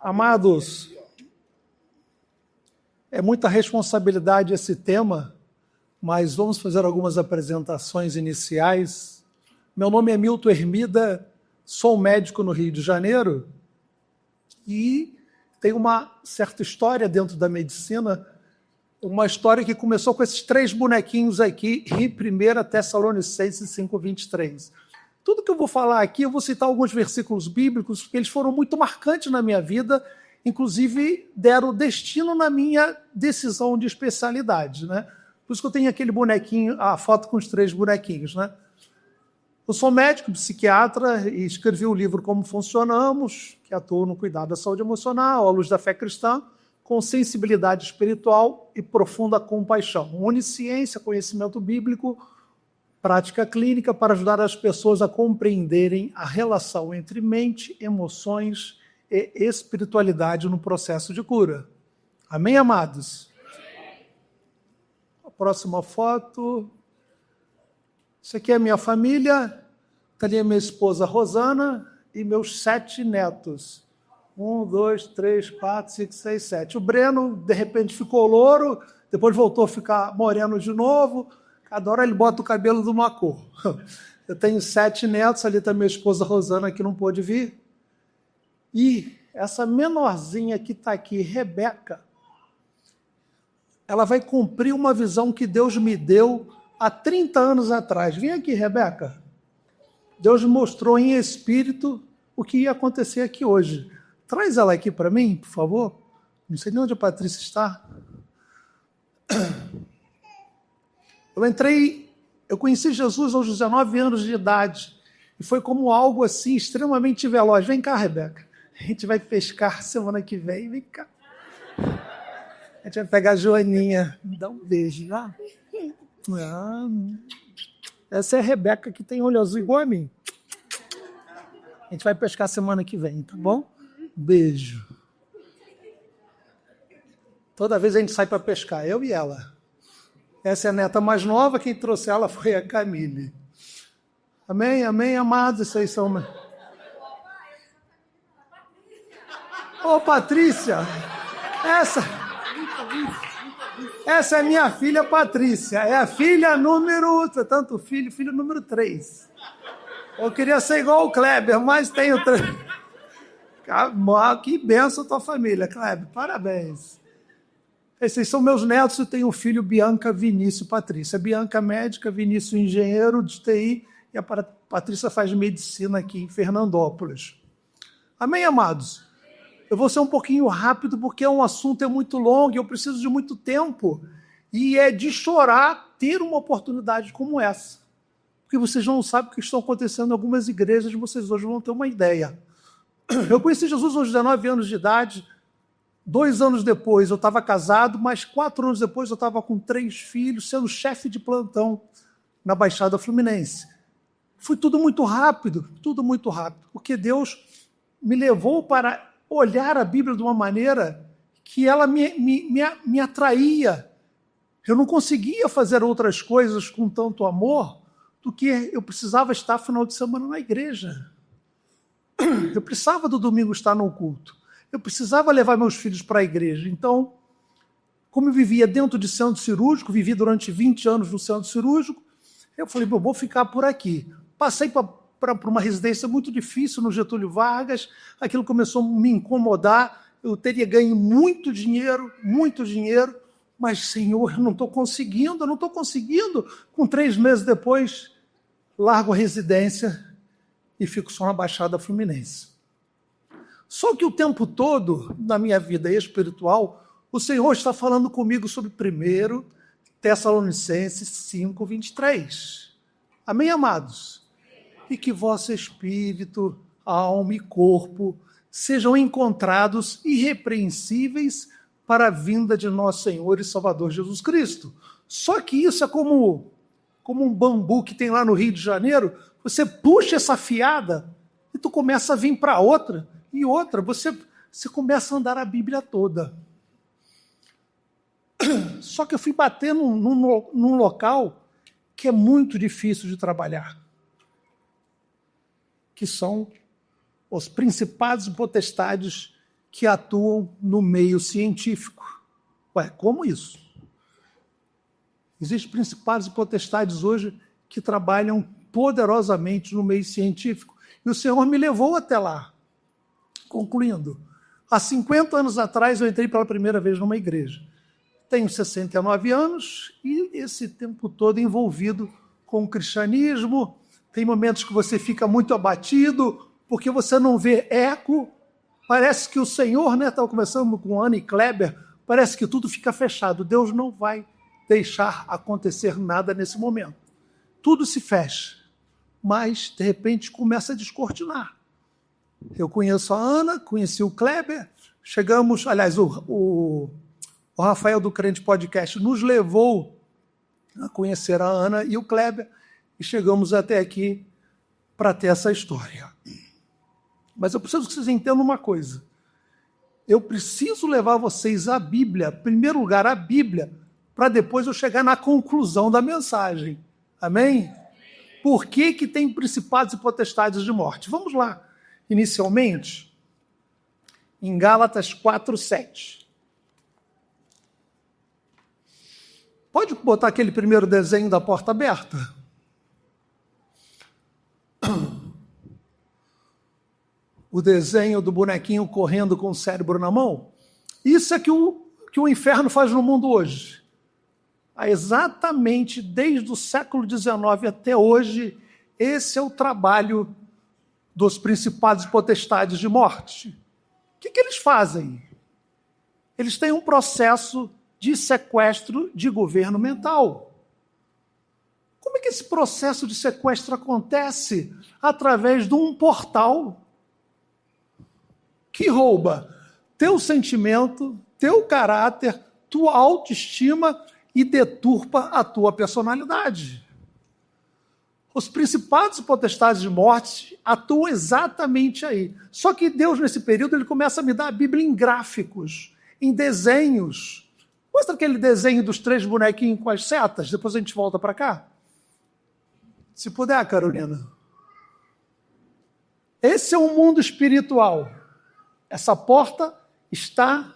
Amados, é muita responsabilidade esse tema, mas vamos fazer algumas apresentações iniciais. Meu nome é Milton Hermida, sou médico no Rio de Janeiro e tenho uma certa história dentro da medicina, uma história que começou com esses 3 bonequinhos aqui, em 1 Tessalonicenses 5:23. Tudo que eu vou falar aqui, eu vou citar alguns versículos bíblicos, porque eles foram muito marcantes na minha vida, inclusive deram destino na minha decisão de especialidade, né? Por isso que eu tenho aquele bonequinho, a foto com os 3 bonequinhos, né? Eu sou médico, psiquiatra e escrevi o livro Como Funcionamos, que atua no cuidado da saúde emocional, à luz da fé cristã, com sensibilidade espiritual e profunda compaixão. Onisciência, conhecimento bíblico, prática clínica para ajudar as pessoas a compreenderem a relação entre mente, emoções e espiritualidade no processo de cura. Amém, amados? A próxima foto. Isso aqui é a minha família. Está ali a minha esposa Rosana e meus 7 netos. 1, 2, 3, 4, 5, 6, 7. O Breno, de repente, ficou louro, depois voltou a ficar moreno de novo. Cada hora ele bota o cabelo de uma cor. Eu tenho 7 netos, ali está minha esposa Rosana, que não pôde vir. E essa menorzinha que está aqui, Rebeca, ela vai cumprir uma visão que Deus me deu há 30 anos atrás. Vem aqui, Rebeca. Deus me mostrou em espírito o que ia acontecer aqui hoje. Traz ela aqui para mim, por favor. Não sei nem onde a Patrícia está. Eu conheci Jesus aos 19 anos de idade, e foi como algo assim, extremamente veloz. Vem cá, Rebeca, a gente vai pescar semana que vem, vem cá. A gente vai pegar a Joaninha, dá um beijo, tá? Essa é a Rebeca que tem olho azul igual a mim. A gente vai pescar semana que vem, tá bom? Beijo. Toda vez a gente sai para pescar, eu e ela. Essa é a neta mais nova, quem trouxe ela foi a Camille. Amém, amém, amados, vocês são... Ô, Patrícia, essa é minha filha Patrícia, é a filha número... Tanto filho número 3. Eu queria ser igual o Kleber, mas tenho 3. Que benção a tua família, Kleber, parabéns. Esses são meus netos, eu tenho um filho, Bianca, Vinícius, Patrícia. Bianca, médica, Vinícius, engenheiro de TI, e a Patrícia faz medicina aqui em Fernandópolis. Amém, amados? Eu vou ser um pouquinho rápido, porque um assunto é muito longo e eu preciso de muito tempo. E é de chorar ter uma oportunidade como essa. Porque vocês não sabem o que está acontecendo em algumas igrejas, vocês hoje vão ter uma ideia. Eu conheci Jesus aos 19 anos de idade. 2 anos depois eu estava casado, mas 4 anos depois eu estava com 3 filhos, sendo chefe de plantão na Baixada Fluminense. Foi tudo muito rápido, porque Deus me levou para olhar a Bíblia de uma maneira que ela me atraía. Eu não conseguia fazer outras coisas com tanto amor do que eu precisava estar final de semana na igreja. Eu precisava do domingo estar no culto. Eu precisava levar meus filhos para a igreja. Então, como eu vivia dentro de centro cirúrgico, vivi durante 20 anos no centro cirúrgico, eu falei, vou ficar por aqui. Passei para uma residência muito difícil no Getúlio Vargas, aquilo começou a me incomodar, eu teria ganho muito dinheiro, mas, Senhor, eu não estou conseguindo. Com 3 meses depois, largo a residência e fico só na Baixada Fluminense. Só que o tempo todo, na minha vida espiritual, o Senhor está falando comigo sobre 1 Tessalonicenses 5:23. Amém, amados? E que vosso espírito, alma e corpo sejam encontrados irrepreensíveis para a vinda de nosso Senhor e Salvador Jesus Cristo. Só que isso é como um bambu que tem lá no Rio de Janeiro. Você puxa essa fiada e tu começa a vir para outra. E outra, você começa a andar a Bíblia toda. Só que eu fui bater num local que é muito difícil de trabalhar, que são os principados e potestades que atuam no meio científico. Ué, como isso? Existem principados e potestades hoje que trabalham poderosamente no meio científico. E o Senhor me levou até lá. Concluindo, há 50 anos atrás eu entrei pela primeira vez numa igreja. Tenho 69 anos e esse tempo todo envolvido com o cristianismo. Tem momentos que você fica muito abatido porque você não vê eco. Parece que o Senhor, estava conversando com Anne Kleber, parece que tudo fica fechado. Deus não vai deixar acontecer nada nesse momento. Tudo se fecha, mas de repente começa a descortinar. Eu conheço a Ana, conheci o Kleber, chegamos, aliás, o Rafael do Crente Podcast nos levou a conhecer a Ana e o Kleber e chegamos até aqui para ter essa história. Mas eu preciso que vocês entendam uma coisa. Eu preciso levar vocês à Bíblia, em primeiro lugar a Bíblia, para depois eu chegar na conclusão da mensagem. Amém? Por que tem principados e potestades de morte? Vamos lá. Inicialmente, em Gálatas 4:7. Pode botar aquele primeiro desenho da porta aberta? O desenho do bonequinho correndo com o cérebro na mão? Isso é que o inferno faz no mundo hoje. Há exatamente desde o século XIX até hoje, esse é o trabalho dos principados e potestades de morte. O que eles fazem? Eles têm um processo de sequestro de governo mental. Como é que esse processo de sequestro acontece? Através de um portal que rouba teu sentimento, teu caráter, tua autoestima e deturpa a tua personalidade. Os principados e potestades de morte atuam exatamente aí. Só que Deus, nesse período, ele começa a me dar a Bíblia em gráficos, em desenhos. Mostra aquele desenho dos 3 bonequinhos com as setas, depois a gente volta para cá. Se puder, Carolina. Esse é um mundo espiritual. Essa porta está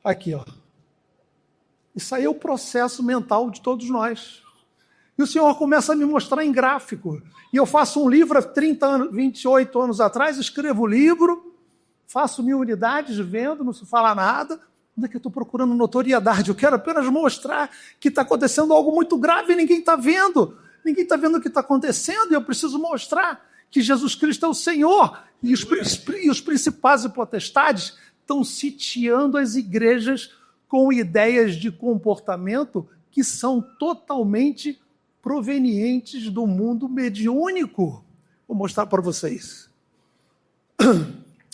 aqui, ó. Isso aí é o processo mental de todos nós. E o Senhor começa a me mostrar em gráfico. E eu faço um livro há 28 anos atrás, escrevo o livro, faço 1000 unidades, vendo, não se fala nada. Onde é que eu estou procurando notoriedade? Eu quero apenas mostrar que está acontecendo algo muito grave e ninguém está vendo. Ninguém está vendo o que está acontecendo e eu preciso mostrar que Jesus Cristo é o Senhor. E os principados e potestades estão sitiando as igrejas com ideias de comportamento que são totalmente provenientes do mundo mediúnico. Vou mostrar para vocês.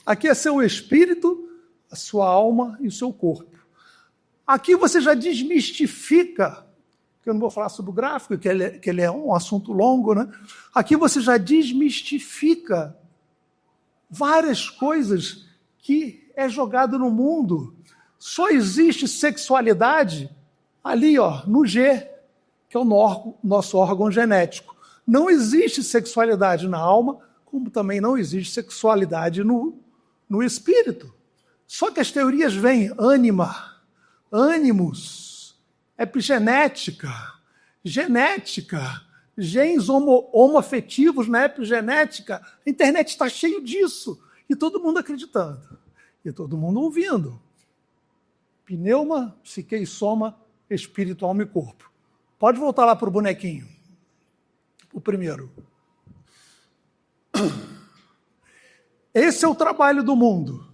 Aqui é seu espírito, a sua alma e o seu corpo. Aqui você já desmistifica, que eu não vou falar sobre o gráfico, que ele é um assunto longo, né? Aqui você já desmistifica várias coisas que é jogado no mundo. Só existe sexualidade ali, ó, no G, que é o nosso órgão genético. Não existe sexualidade na alma, como também não existe sexualidade no espírito. Só que as teorias vêm ânima, ânimos, epigenética, genética, genes homoafetivos na epigenética. A internet está cheio disso. E todo mundo acreditando. E todo mundo ouvindo. Pneuma, psique e soma, espírito, alma e corpo. Pode voltar lá para o bonequinho. O primeiro. Esse é o trabalho do mundo.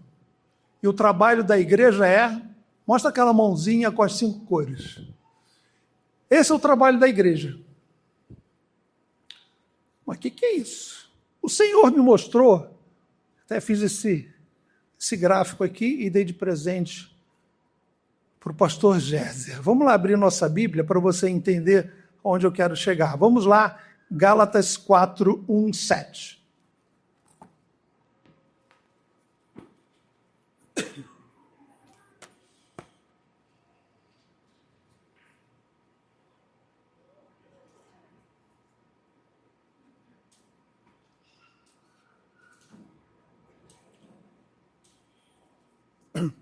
E o trabalho da igreja é... Mostra aquela mãozinha com as 5 cores. Esse é o trabalho da igreja. Mas o que é isso? O Senhor me mostrou, até fiz esse gráfico aqui e dei de presente para o pastor Géser. Vamos lá abrir nossa Bíblia para você entender onde eu quero chegar. Vamos lá, Gálatas 4, 1, 7.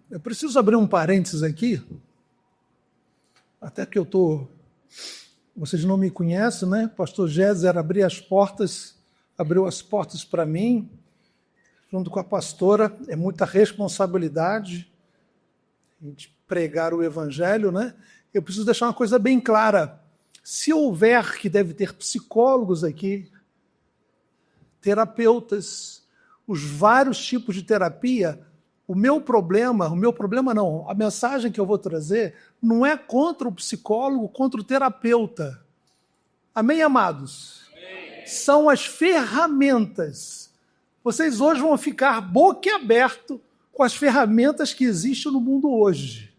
Eu preciso abrir um parênteses aqui, até que vocês não me conhecem, né? O pastor Géser abriu as portas para mim, junto com a pastora. É muita responsabilidade de pregar o evangelho, né? Eu preciso deixar uma coisa bem clara. Se houver, que deve ter psicólogos aqui, terapeutas, os vários tipos de terapia, o meu problema não, a mensagem que eu vou trazer não é contra o psicólogo, contra o terapeuta. Amém, amados? Amém. São as ferramentas. Vocês hoje vão ficar boquiaberto com as ferramentas que existem no mundo hoje.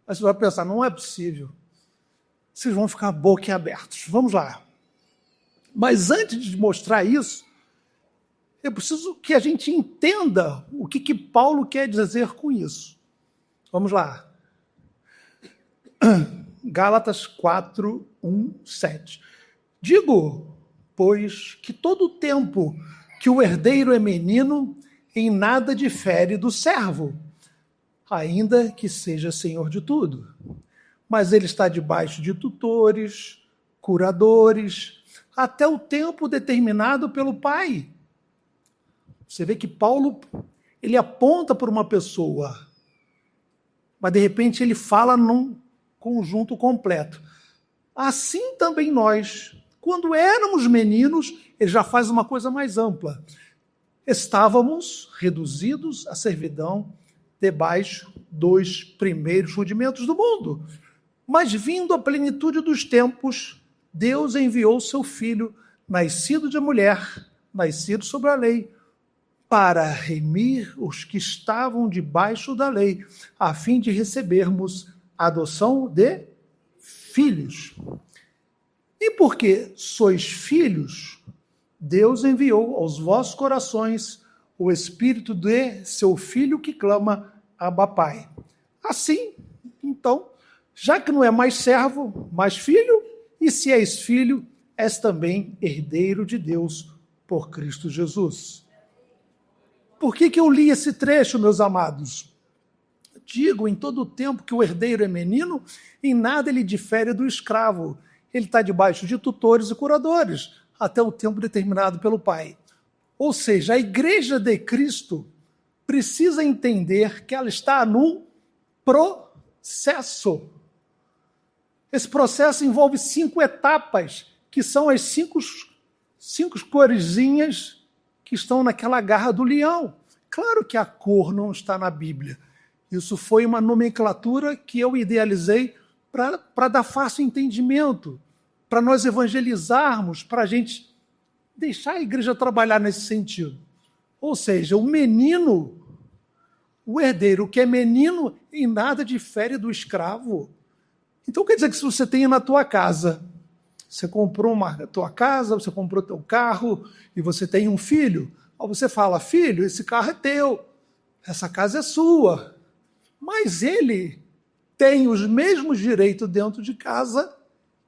Aí você vai pensar, não é possível. Vocês vão ficar boquiabertos. Vamos lá. Mas antes de mostrar isso, eu preciso que a gente entenda o que Paulo quer dizer com isso. Vamos lá. Gálatas 4, 1, 7. Digo, pois, que todo o tempo que o herdeiro é menino, em nada difere do servo, ainda que seja senhor de tudo. Mas ele está debaixo de tutores, curadores, até o tempo determinado pelo pai. Você vê que Paulo, ele aponta para uma pessoa, mas de repente ele fala num conjunto completo. Assim também nós, quando éramos meninos, ele já faz uma coisa mais ampla. Estávamos reduzidos à servidão debaixo dos primeiros rudimentos do mundo. Mas vindo a plenitude dos tempos, Deus enviou seu Filho, nascido de mulher, nascido sobre a lei, para remir os que estavam debaixo da lei, a fim de recebermos a adoção de filhos. E porque sois filhos, Deus enviou aos vossos corações o Espírito de seu Filho que clama, Abba, Pai. Assim, então, já que não é mais servo, mas filho, e se és filho, és também herdeiro de Deus por Cristo Jesus. Por que eu li esse trecho, meus amados? Digo em todo o tempo que o herdeiro é menino, em nada ele difere do escravo. Ele está debaixo de tutores e curadores, até o tempo determinado pelo Pai. Ou seja, a igreja de Cristo precisa entender que ela está num processo. Esse processo envolve 5 etapas, que são as cinco coresinhas que estão naquela garra do leão. Claro que a cor não está na Bíblia. Isso foi uma nomenclatura que eu idealizei para dar fácil entendimento, para nós evangelizarmos, para a gente deixar a igreja trabalhar nesse sentido. Ou seja, o menino, o herdeiro que é menino, em nada difere do escravo. Então quer dizer que se você tem na tua casa, você comprou a tua casa, você comprou teu carro e você tem um filho, aí você fala, filho, esse carro é teu, essa casa é sua, mas ele tem os mesmos direitos dentro de casa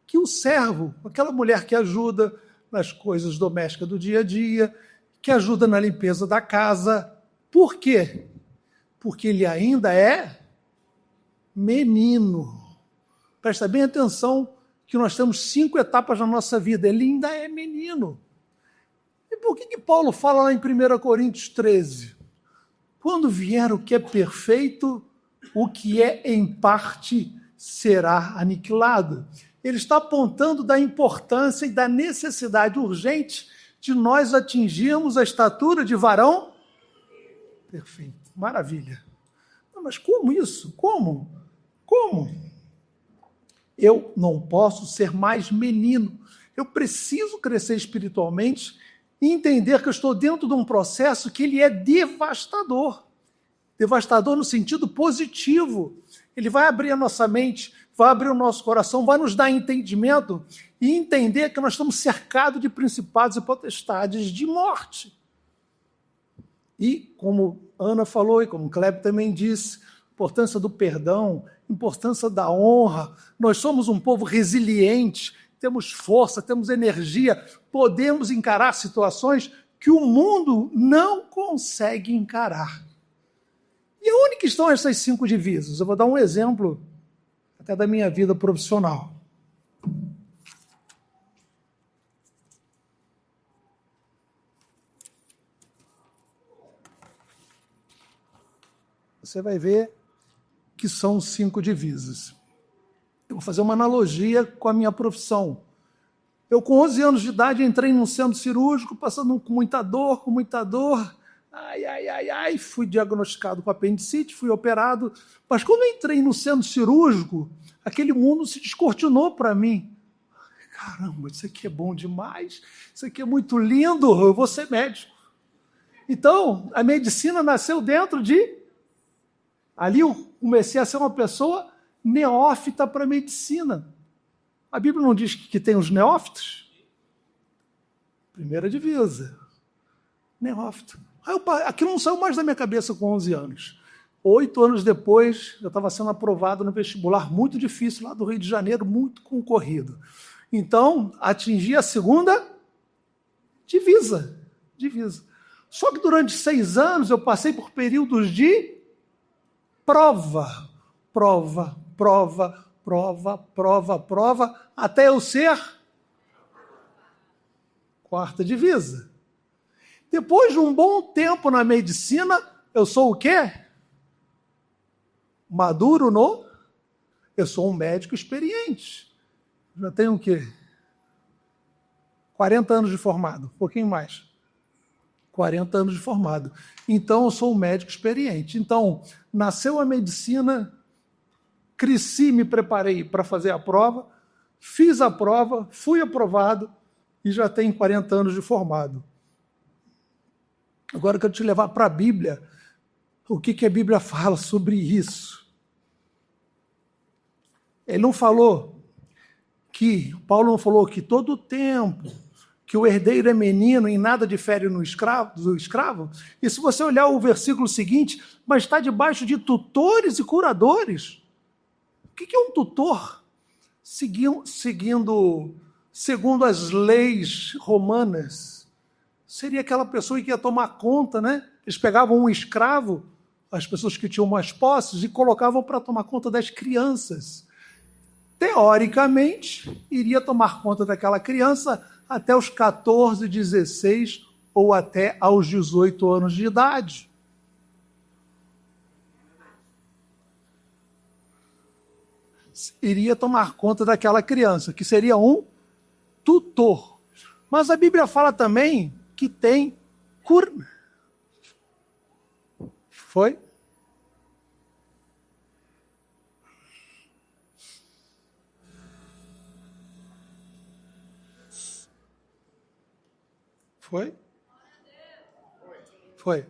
que o servo, aquela mulher que ajuda nas coisas domésticas do dia a dia, que ajuda na limpeza da casa. Por quê? Porque ele ainda é menino. Presta bem atenção que nós temos 5 etapas na nossa vida. Ele ainda é menino. E por que Paulo fala lá em 1 Coríntios 13? Quando vier o que é perfeito, o que é em parte será aniquilado. Ele está apontando da importância e da necessidade urgente de nós atingirmos a estatura de varão perfeito. Maravilha. Mas como isso? Como? Eu não posso ser mais menino. Eu preciso crescer espiritualmente e entender que eu estou dentro de um processo que ele é devastador. Devastador no sentido positivo. Ele vai abrir a nossa mente, vai abrir o nosso coração, vai nos dar entendimento e entender que nós estamos cercados de principados e potestades de morte. E, como Ana falou e como Kleber também disse, importância do perdão, importância da honra. Nós somos um povo resiliente, temos força, temos energia, podemos encarar situações que o mundo não consegue encarar. E onde que estão essas 5 divisas? Eu vou dar um exemplo até da minha vida profissional. Você vai ver que são 5 divisas. Eu vou fazer uma analogia com a minha profissão. Eu, com 11 anos de idade, entrei num centro cirúrgico, passando com muita dor. Fui diagnosticado com apendicite, fui operado. Mas quando eu entrei no centro cirúrgico, aquele mundo se descortinou para mim. Caramba, isso aqui é bom demais, isso aqui é muito lindo, eu vou ser médico. Então, a medicina nasceu dentro de... Ali eu comecei a ser uma pessoa neófita para a medicina. A Bíblia não diz que tem os neófitos? Primeira divisa. Neófito. Aquilo não saiu mais da minha cabeça com 11 anos. 8 anos depois, eu estava sendo aprovado no vestibular muito difícil, lá do Rio de Janeiro, muito concorrido. Então, atingi a segunda divisa. Só que durante 6 anos eu passei por períodos de prova, até eu ser quarta divisa. Depois de um bom tempo na medicina, eu sou o quê? Maduro no... Eu sou um médico experiente. Já tenho o quê? 40 anos de formado, um pouquinho mais. 40 anos de formado. Então, eu sou um médico experiente. Então, nasceu a medicina, cresci, me preparei para fazer a prova, fiz a prova, fui aprovado e já tenho 40 anos de formado. Agora eu quero te levar para a Bíblia. O que a Bíblia fala sobre isso? Paulo não falou que todo o tempo que o herdeiro é menino, em nada difere do escravo. E se você olhar o versículo seguinte, mas está debaixo de tutores e curadores. O que é um tutor? Segundo as leis romanas, seria aquela pessoa que ia tomar conta, né? Eles pegavam um escravo, as pessoas que tinham mais posses, e colocavam para tomar conta das crianças. Teoricamente, iria tomar conta daquela criança até os 14, 16 ou até aos 18 anos de idade. Iria tomar conta daquela criança, que seria um tutor. Mas a Bíblia fala também que tem Foi? Foi.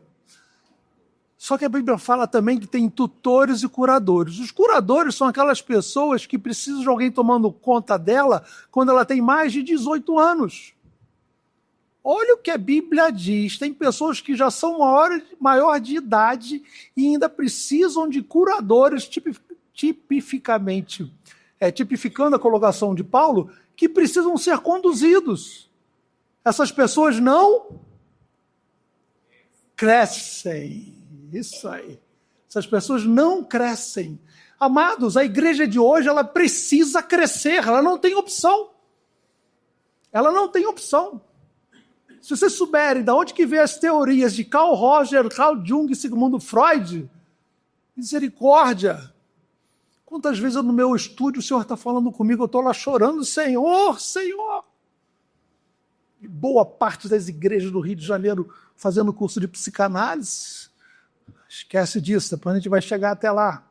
Só que a Bíblia fala também que tem tutores e curadores. Os curadores são aquelas pessoas que precisam de alguém tomando conta dela quando ela tem mais de 18 anos. Olha o que a Bíblia diz. Tem pessoas que já são maior de idade e ainda precisam de curadores, tipificando a colocação de Paulo, que precisam ser conduzidos. Essas pessoas não crescem. Isso aí. Essas pessoas não crescem. Amados, a igreja de hoje, ela precisa crescer, ela não tem opção. Ela não tem opção. Se vocês souberem de onde que vem as teorias de Carl Rogers, Carl Jung e Sigmund Freud, misericórdia. Quantas vezes no meu estúdio o Senhor está falando comigo, eu estou lá chorando, Senhor, Senhor. E boa parte das igrejas do Rio de Janeiro fazendo curso de psicanálise. Esquece disso, depois a gente vai chegar até lá.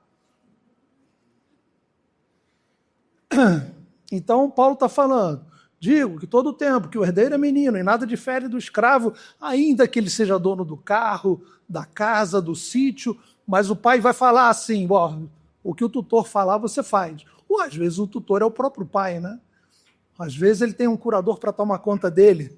Então, Paulo está falando, digo que todo o tempo que o herdeiro é menino e nada difere do escravo, ainda que ele seja dono do carro, da casa, do sítio, mas o pai vai falar assim, o que o tutor falar você faz. Ou às vezes o tutor é o próprio pai, né? Às vezes ele tem um curador para tomar conta dele.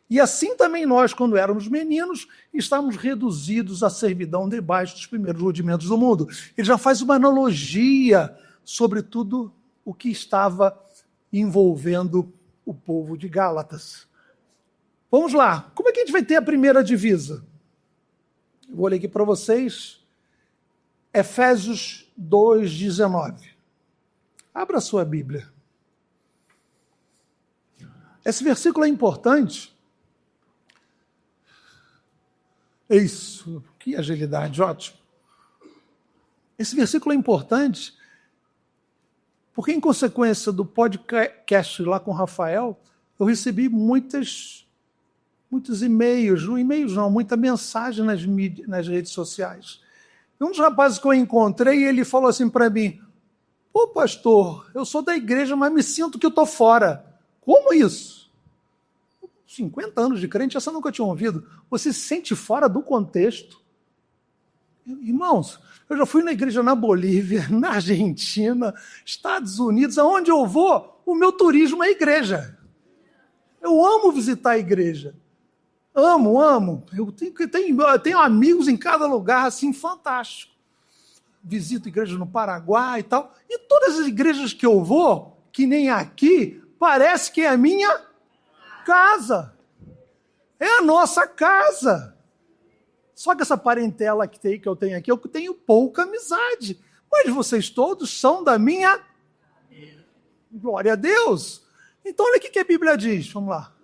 E assim também nós, quando éramos meninos, estávamos reduzidos à servidão debaixo dos primeiros rudimentos do mundo. Ele já faz uma analogia sobre tudo o que estava envolvendo o povo de Gálatas. Vamos lá. Como é que a gente vai ter a primeira divisa? Eu vou ler aqui para vocês, Efésios 2:19. Abra a sua Bíblia. Esse versículo é importante. Isso, que agilidade, ótimo. Esse versículo é importante porque, em consequência do podcast lá com o Rafael, eu recebi muitos e-mails, muita mensagem nas redes sociais. E um dos rapazes que eu encontrei, ele falou assim para mim: pô, pastor, eu sou da igreja, mas me sinto que eu estou fora. Como isso? 50 anos de crente, essa eu nunca tinha ouvido. Você se sente fora do contexto? Irmãos, eu já fui na igreja na Bolívia, na Argentina, Estados Unidos, aonde eu vou, o meu turismo é igreja. Eu amo visitar a igreja. Amo. Eu tenho amigos em cada lugar, assim, fantástico. Visito igrejas no Paraguai e tal. E todas as igrejas que eu vou, que nem aqui, parece que é a minha casa. É a nossa casa. Só que essa parentela que eu tenho aqui, eu tenho pouca amizade. Mas vocês todos são da minha... Glória a Deus. Então, olha o que a Bíblia diz. Vamos lá.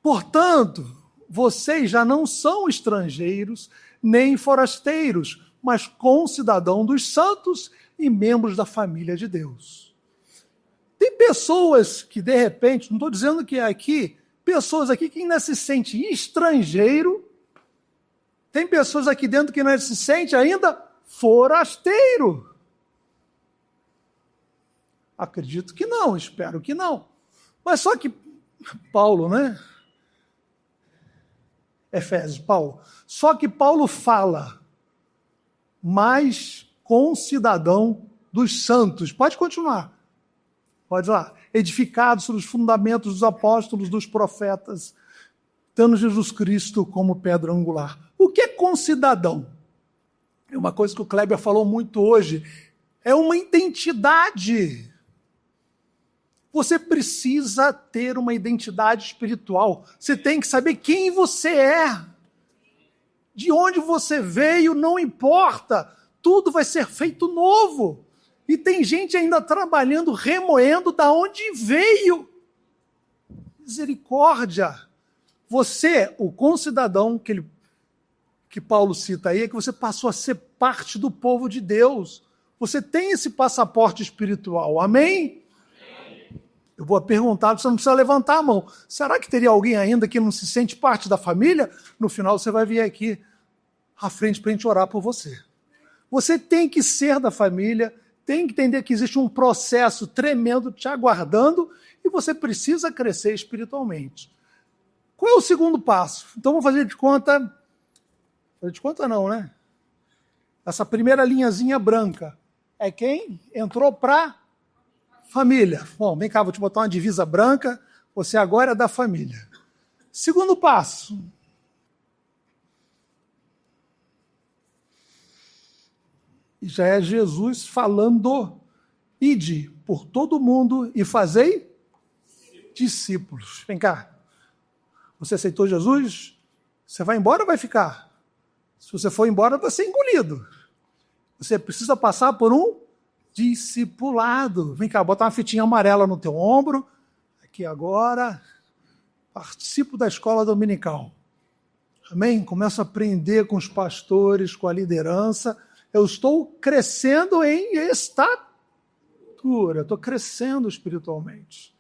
Portanto, vocês já não são estrangeiros nem forasteiros, mas concidadãos dos santos e membros da família de Deus. Tem pessoas que, de repente, não estou dizendo que é aqui, pessoas aqui que ainda se sentem estrangeiro, tem pessoas aqui dentro que ainda se sentem ainda forasteiro. Acredito que não, espero que não. Mas só que Paulo, né? Efésios, Paulo. Só que Paulo fala, mas concidadão dos santos. Pode continuar. Pode ir lá. Edificados sobre os fundamentos dos apóstolos, dos profetas, tendo Jesus Cristo como pedra angular. O que é concidadão? É uma coisa que o Kleber falou muito hoje. É uma identidade. Você precisa ter uma identidade espiritual. Você tem que saber quem você é. De onde você veio, não importa. Tudo vai ser feito novo. E tem gente ainda trabalhando, remoendo da onde veio. Misericórdia. Você, o concidadão que Paulo cita aí, é que você passou a ser parte do povo de Deus. Você tem esse passaporte espiritual. Amém? Eu vou perguntar, você não precisa levantar a mão. Será que teria alguém ainda que não se sente parte da família? No final você vai vir aqui à frente para a gente orar por você. Você tem que ser da família, tem que entender que existe um processo tremendo te aguardando e você precisa crescer espiritualmente. Qual é o segundo passo? Então vamos fazer de conta... Fazer de conta não, né? Essa primeira linhazinha branca é quem entrou para... família. Bom, vem cá, vou te botar uma divisa branca. Você agora é da família. Segundo passo. E já é Jesus falando: ide por todo mundo e fazei discípulos. Vem cá. Você aceitou Jesus? Você vai embora ou vai ficar? Se você for embora, vai ser engolido. Você precisa passar por um discipulado. Vem cá, bota uma fitinha amarela no teu ombro. Aqui agora. Participo da escola dominical. Amém? Começo a aprender com os pastores, com a liderança. Eu estou crescendo em estatura. Estou crescendo espiritualmente.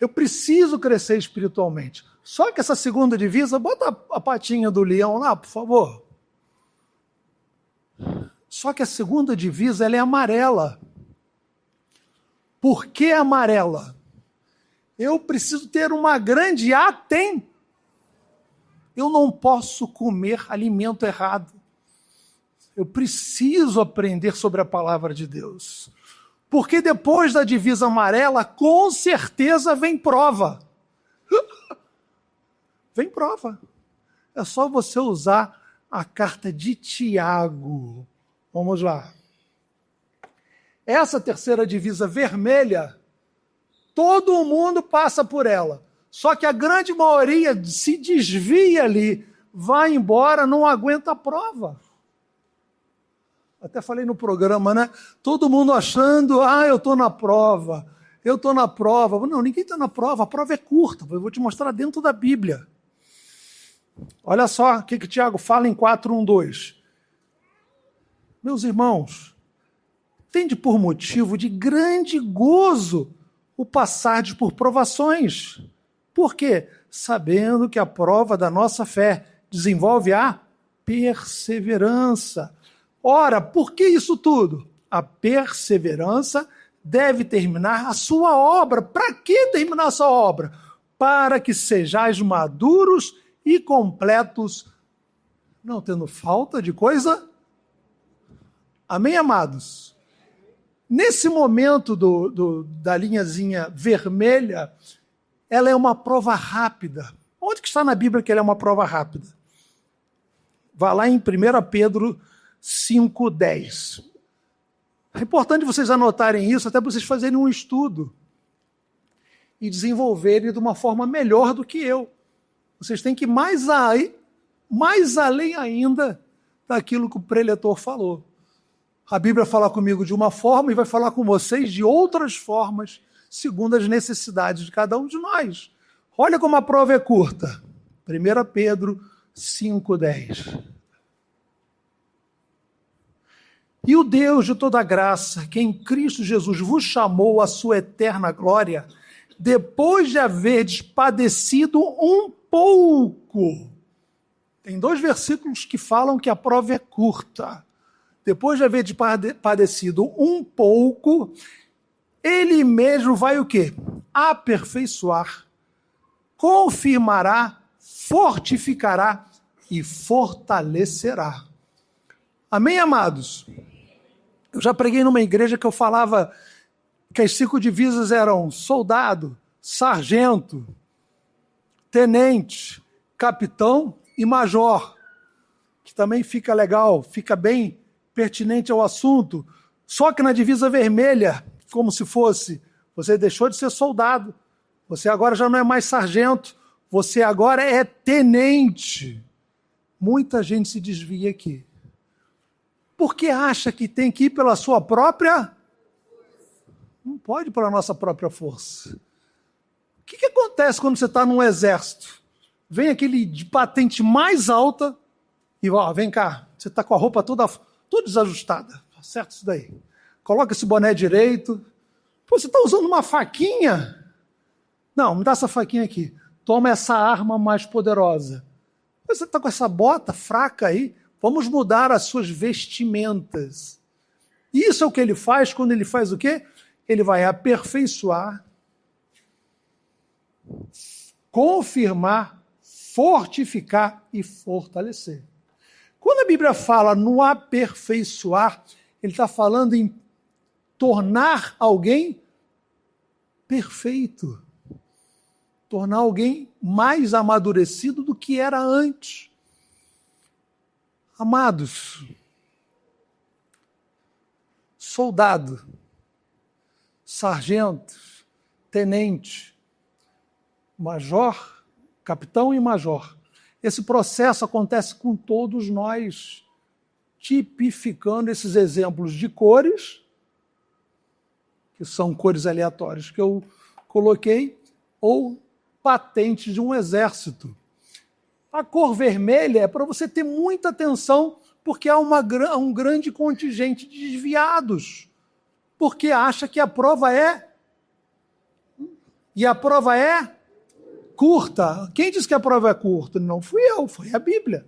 Eu preciso crescer espiritualmente. Só que essa segunda divisa, bota a patinha do leão lá, por favor. Só que a segunda divisa, ela é amarela. Por que amarela? Eu preciso ter uma grande atenção. Eu não posso comer alimento errado. Eu preciso aprender sobre a palavra de Deus. Porque depois da divisa amarela, com certeza vem prova. Vem prova. É só você usar a carta de Tiago. Vamos lá. Essa terceira divisa vermelha, todo mundo passa por ela. Só que a grande maioria se desvia ali vai embora, não aguenta a prova. Até falei no programa, né? Todo mundo achando, eu estou na prova, eu estou na prova. Não, ninguém está na prova, a prova é curta, eu vou te mostrar dentro da Bíblia. Olha só o que Tiago fala em 4:1-2. Meus irmãos, tende por motivo de grande gozo o passardes por provações. Por quê? Sabendo que a prova da nossa fé desenvolve a perseverança. Ora, por que isso tudo? A perseverança deve terminar a sua obra. Para que terminar a sua obra? Para que sejais maduros e completos, não tendo falta de coisa. Amém, amados? Nesse momento da linhazinha vermelha, ela é uma prova rápida. Onde que está na Bíblia que ela é uma prova rápida? Vá lá em 1 Pedro 5:10. É importante vocês anotarem isso, até para vocês fazerem um estudo e desenvolverem de uma forma melhor do que eu. Vocês têm que ir mais além ainda daquilo que o preletor falou. A Bíblia fala comigo de uma forma e vai falar com vocês de outras formas, segundo as necessidades de cada um de nós. Olha como a prova é curta. 1 Pedro 5:10. E o Deus de toda graça, que em Cristo Jesus vos chamou à sua eterna glória, depois de haverdes padecido um pouco. Tem 2 versículos que falam que a prova é curta. Depois de haverdes padecido um pouco, ele mesmo vai o quê? Aperfeiçoar, confirmará, fortificará e fortalecerá. Amém, amados? Eu já preguei numa igreja que eu falava que as 5 divisas eram soldado, sargento, tenente, capitão e major, que também fica legal, fica bem pertinente ao assunto. Só que na divisa vermelha, como se fosse, você deixou de ser soldado, você agora já não é mais sargento, você agora é tenente. Muita gente se desvia aqui. Porque acha que tem que ir pela sua própria? Não pode ir pela nossa própria força. O que acontece quando você está num exército? Vem aquele de patente mais alta e, vem cá, você está com a roupa toda desajustada. Certo isso daí. Coloca esse boné direito. Pô, você está usando uma faquinha? Não, me dá essa faquinha aqui. Toma essa arma mais poderosa. Você está com essa bota fraca aí? Vamos mudar as suas vestimentas. Isso é o que ele faz quando ele faz o quê? Ele vai aperfeiçoar, confirmar, fortificar e fortalecer. Quando a Bíblia fala no aperfeiçoar, ele está falando em tornar alguém perfeito. Tornar alguém mais amadurecido do que era antes. Amados, soldado, sargento, tenente, major, capitão e major. Esse processo acontece com todos nós, tipificando esses exemplos de cores, que são cores aleatórias que eu coloquei, ou patentes de um exército. A cor vermelha é para você ter muita atenção, porque há um grande contingente de desviados, porque acha que a prova é... E a prova é curta. Quem disse que a prova é curta? Não fui eu, foi a Bíblia.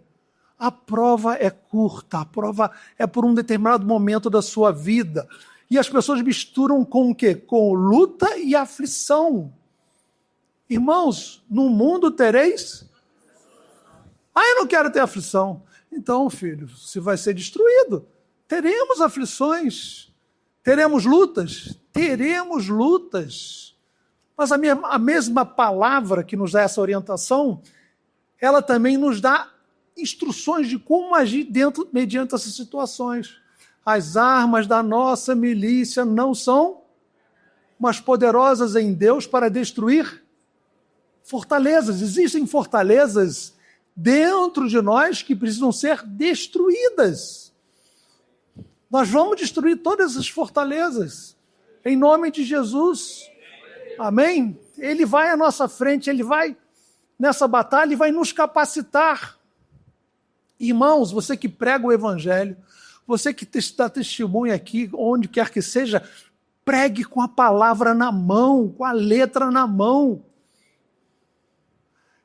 A prova é curta, a prova é por um determinado momento da sua vida. E as pessoas misturam com o quê? Com luta e aflição. Irmãos, no mundo tereis... eu não quero ter aflição. Então, filho, você vai ser destruído. Teremos aflições, teremos lutas. Mas a mesma palavra que nos dá essa orientação, ela também nos dá instruções de como agir mediante essas situações. As armas da nossa milícia não são, mas poderosas em Deus para destruir fortalezas. Existem fortalezas dentro de nós que precisam ser destruídas. Nós vamos destruir todas as fortalezas, em nome de Jesus. Amém? Ele vai à nossa frente, ele vai nessa batalha e vai nos capacitar. Irmãos, você que prega o evangelho, você que dá testemunho aqui, onde quer que seja, pregue com a palavra na mão, com a letra na mão.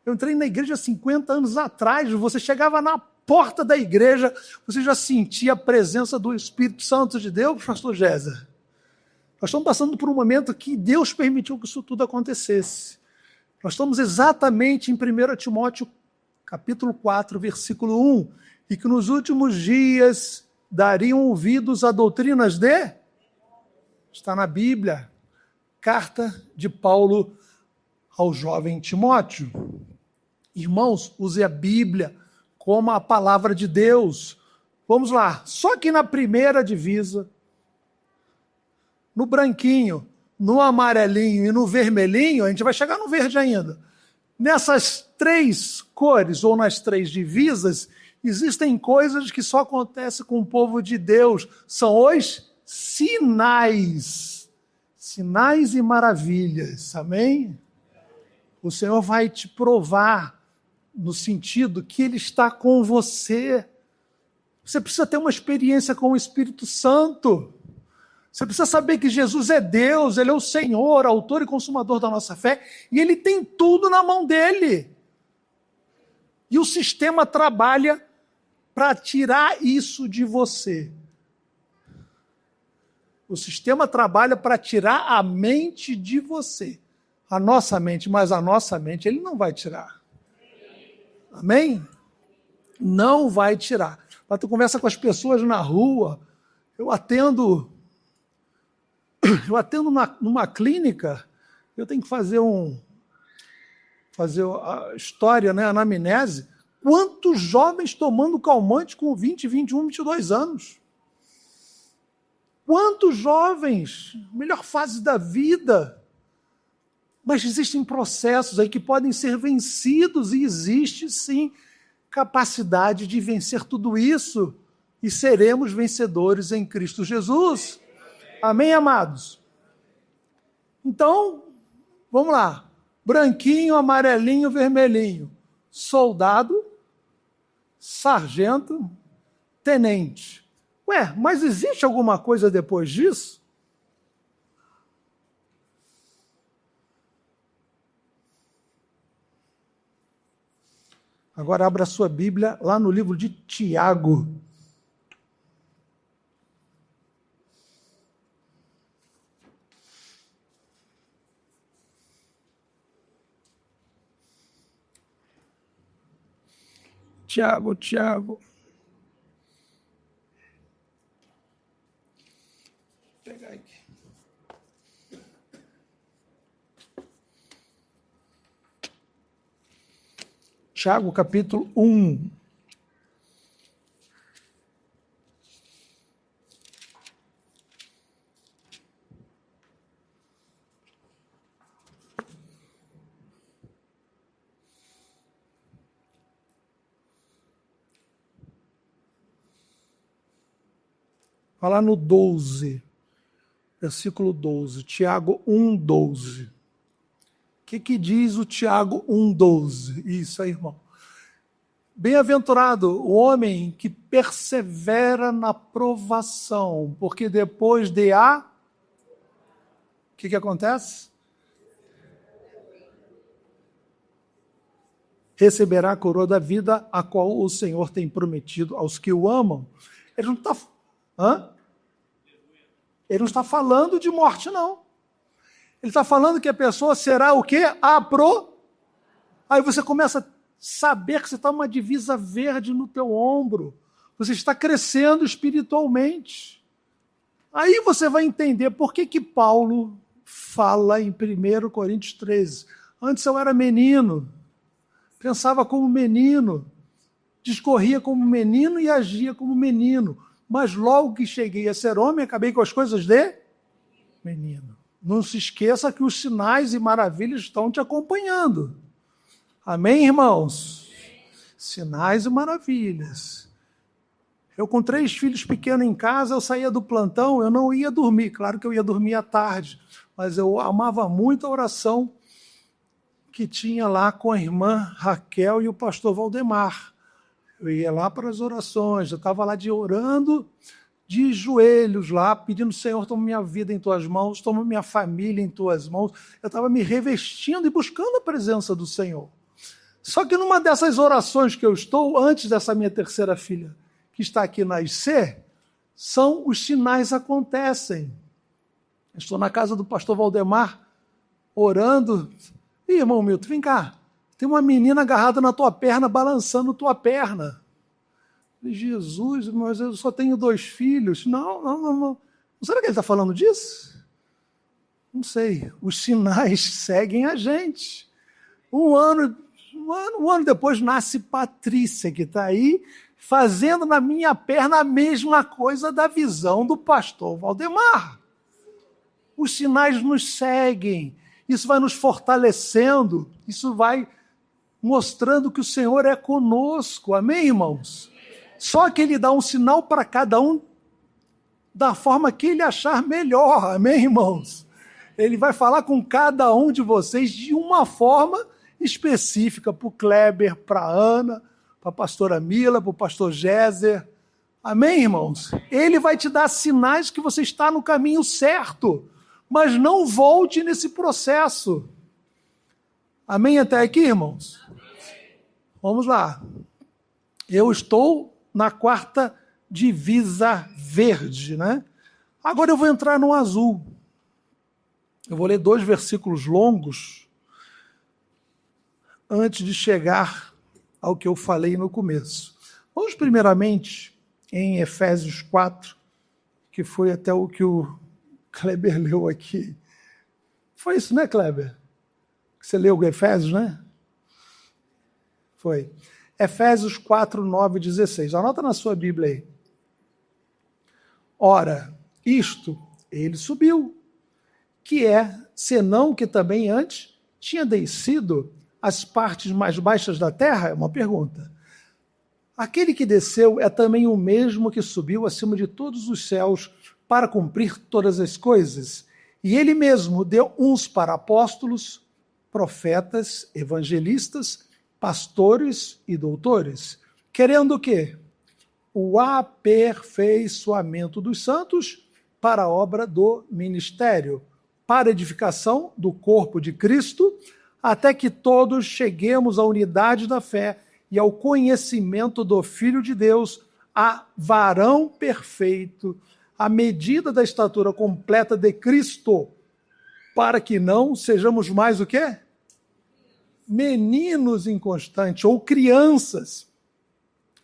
Eu entrei na igreja 50 anos atrás, você chegava na porta da igreja, você já sentia a presença do Espírito Santo de Deus, pastor Géser. Nós estamos passando por um momento que Deus permitiu que isso tudo acontecesse. Nós estamos exatamente em 1 Timóteo, capítulo 4, versículo 1, e que nos últimos dias dariam ouvidos a doutrinas de... Está na Bíblia, carta de Paulo ao jovem Timóteo. Irmãos, use a Bíblia como a palavra de Deus. Vamos lá, só que na primeira divisa, no branquinho, no amarelinho e no vermelhinho, a gente vai chegar no verde ainda. Nessas três cores, ou nas três divisas, existem coisas que só acontecem com o povo de Deus. São os sinais. Sinais e maravilhas. Amém? O Senhor vai te provar no sentido que Ele está com você. Você precisa ter uma experiência com o Espírito Santo. Você precisa saber que Jesus é Deus, Ele é o Senhor, autor e consumador da nossa fé, e Ele tem tudo na mão dEle. E o sistema trabalha para tirar isso de você. O sistema trabalha para tirar a mente de você. A nossa mente, mas a nossa mente Ele não vai tirar. Amém? Não vai tirar. Quando tu conversa com as pessoas na rua, eu atendo numa clínica, eu tenho que fazer a história, né, a anamnese. Quantos jovens tomando calmante com 20, 21, 22 anos? Quantos jovens, melhor fase da vida. Mas existem processos aí que podem ser vencidos e existe sim capacidade de vencer tudo isso e seremos vencedores em Cristo Jesus. Amém, amados? Então, vamos lá. Branquinho, amarelinho, vermelhinho. Soldado, sargento, tenente. Ué, mas existe alguma coisa depois disso? Agora abra a sua Bíblia lá no livro de Tiago. Tiago. Vou pegar aqui. Tiago, capítulo 1. Vai lá no 12, versículo 12, Tiago 1:12. O que diz o Tiago 1:12? Isso aí, irmão. Bem-aventurado o homem que persevera na provação, porque depois de o que acontece? Receberá a coroa da vida, a qual o Senhor tem prometido aos que o amam. Ele não está falando de morte, não. Ele está falando que a pessoa será o quê? Aí você começa a saber que você está uma divisa verde no teu ombro. Você está crescendo espiritualmente. Aí você vai entender por que Paulo fala em 1 Coríntios 13. Antes eu era menino, pensava como menino, discorria como menino e agia como menino. Mas logo que cheguei a ser homem, acabei com as coisas de menino. Não se esqueça que os sinais e maravilhas estão te acompanhando. Amém, irmãos? Sinais e maravilhas. Eu com 3 filhos pequenos em casa, eu saía do plantão, eu não ia dormir. Claro que eu ia dormir à tarde, mas eu amava muito a oração que tinha lá com a irmã Raquel e o pastor Valdemar. Eu ia lá para as orações, eu estava lá orando de joelhos lá, pedindo, Senhor, toma minha vida em tuas mãos, toma minha família em tuas mãos. Eu estava me revestindo e buscando a presença do Senhor. Só que numa dessas orações que eu estou, antes dessa minha terceira filha, que está aqui nascer, os sinais acontecem. Estou na casa do pastor Valdemar, orando. Ih, irmão Milton, vem cá. Tem uma menina agarrada na tua perna, balançando tua perna. Jesus, mas eu só tenho 2 filhos. Não. Será que ele está falando disso? Não sei. Os sinais seguem a gente. Um ano depois nasce Patrícia, que está aí, fazendo na minha perna a mesma coisa da visão do pastor Valdemar. Os sinais nos seguem. Isso vai nos fortalecendo. Isso vai mostrando que o Senhor é conosco. Amém, irmãos? Só que Ele dá um sinal para cada um da forma que Ele achar melhor. Amém, irmãos? Ele vai falar com cada um de vocês de uma forma específica, para o Kleber, para a Ana, para a pastora Mila, para o pastor Géser. Amém, irmãos? Ele vai te dar sinais que você está no caminho certo, mas não volte nesse processo. Amém até aqui, irmãos? Vamos lá. Eu estou na 4ª divisa verde, né? Agora eu vou entrar no azul. Eu vou ler 2 versículos longos antes de chegar ao que eu falei no começo. Vamos primeiramente em Efésios 4, que foi até o que o Kleber leu aqui. Foi isso, né, Kleber? Você leu o Efésios, né? Foi. Efésios 4, 9 e 16. Anota na sua Bíblia aí. Ora, isto, ele subiu, que é, senão que também antes tinha descido as partes mais baixas da terra? É uma pergunta. Aquele que desceu é também o mesmo que subiu acima de todos os céus para cumprir todas as coisas. E ele mesmo deu uns para apóstolos, profetas, evangelistas, pastores e doutores, querendo o quê? O aperfeiçoamento dos santos para a obra do ministério, para a edificação do corpo de Cristo, até que todos cheguemos à unidade da fé e ao conhecimento do Filho de Deus, a varão perfeito, à medida da estatura completa de Cristo, para que não sejamos mais o quê? Meninos inconstantes ou crianças,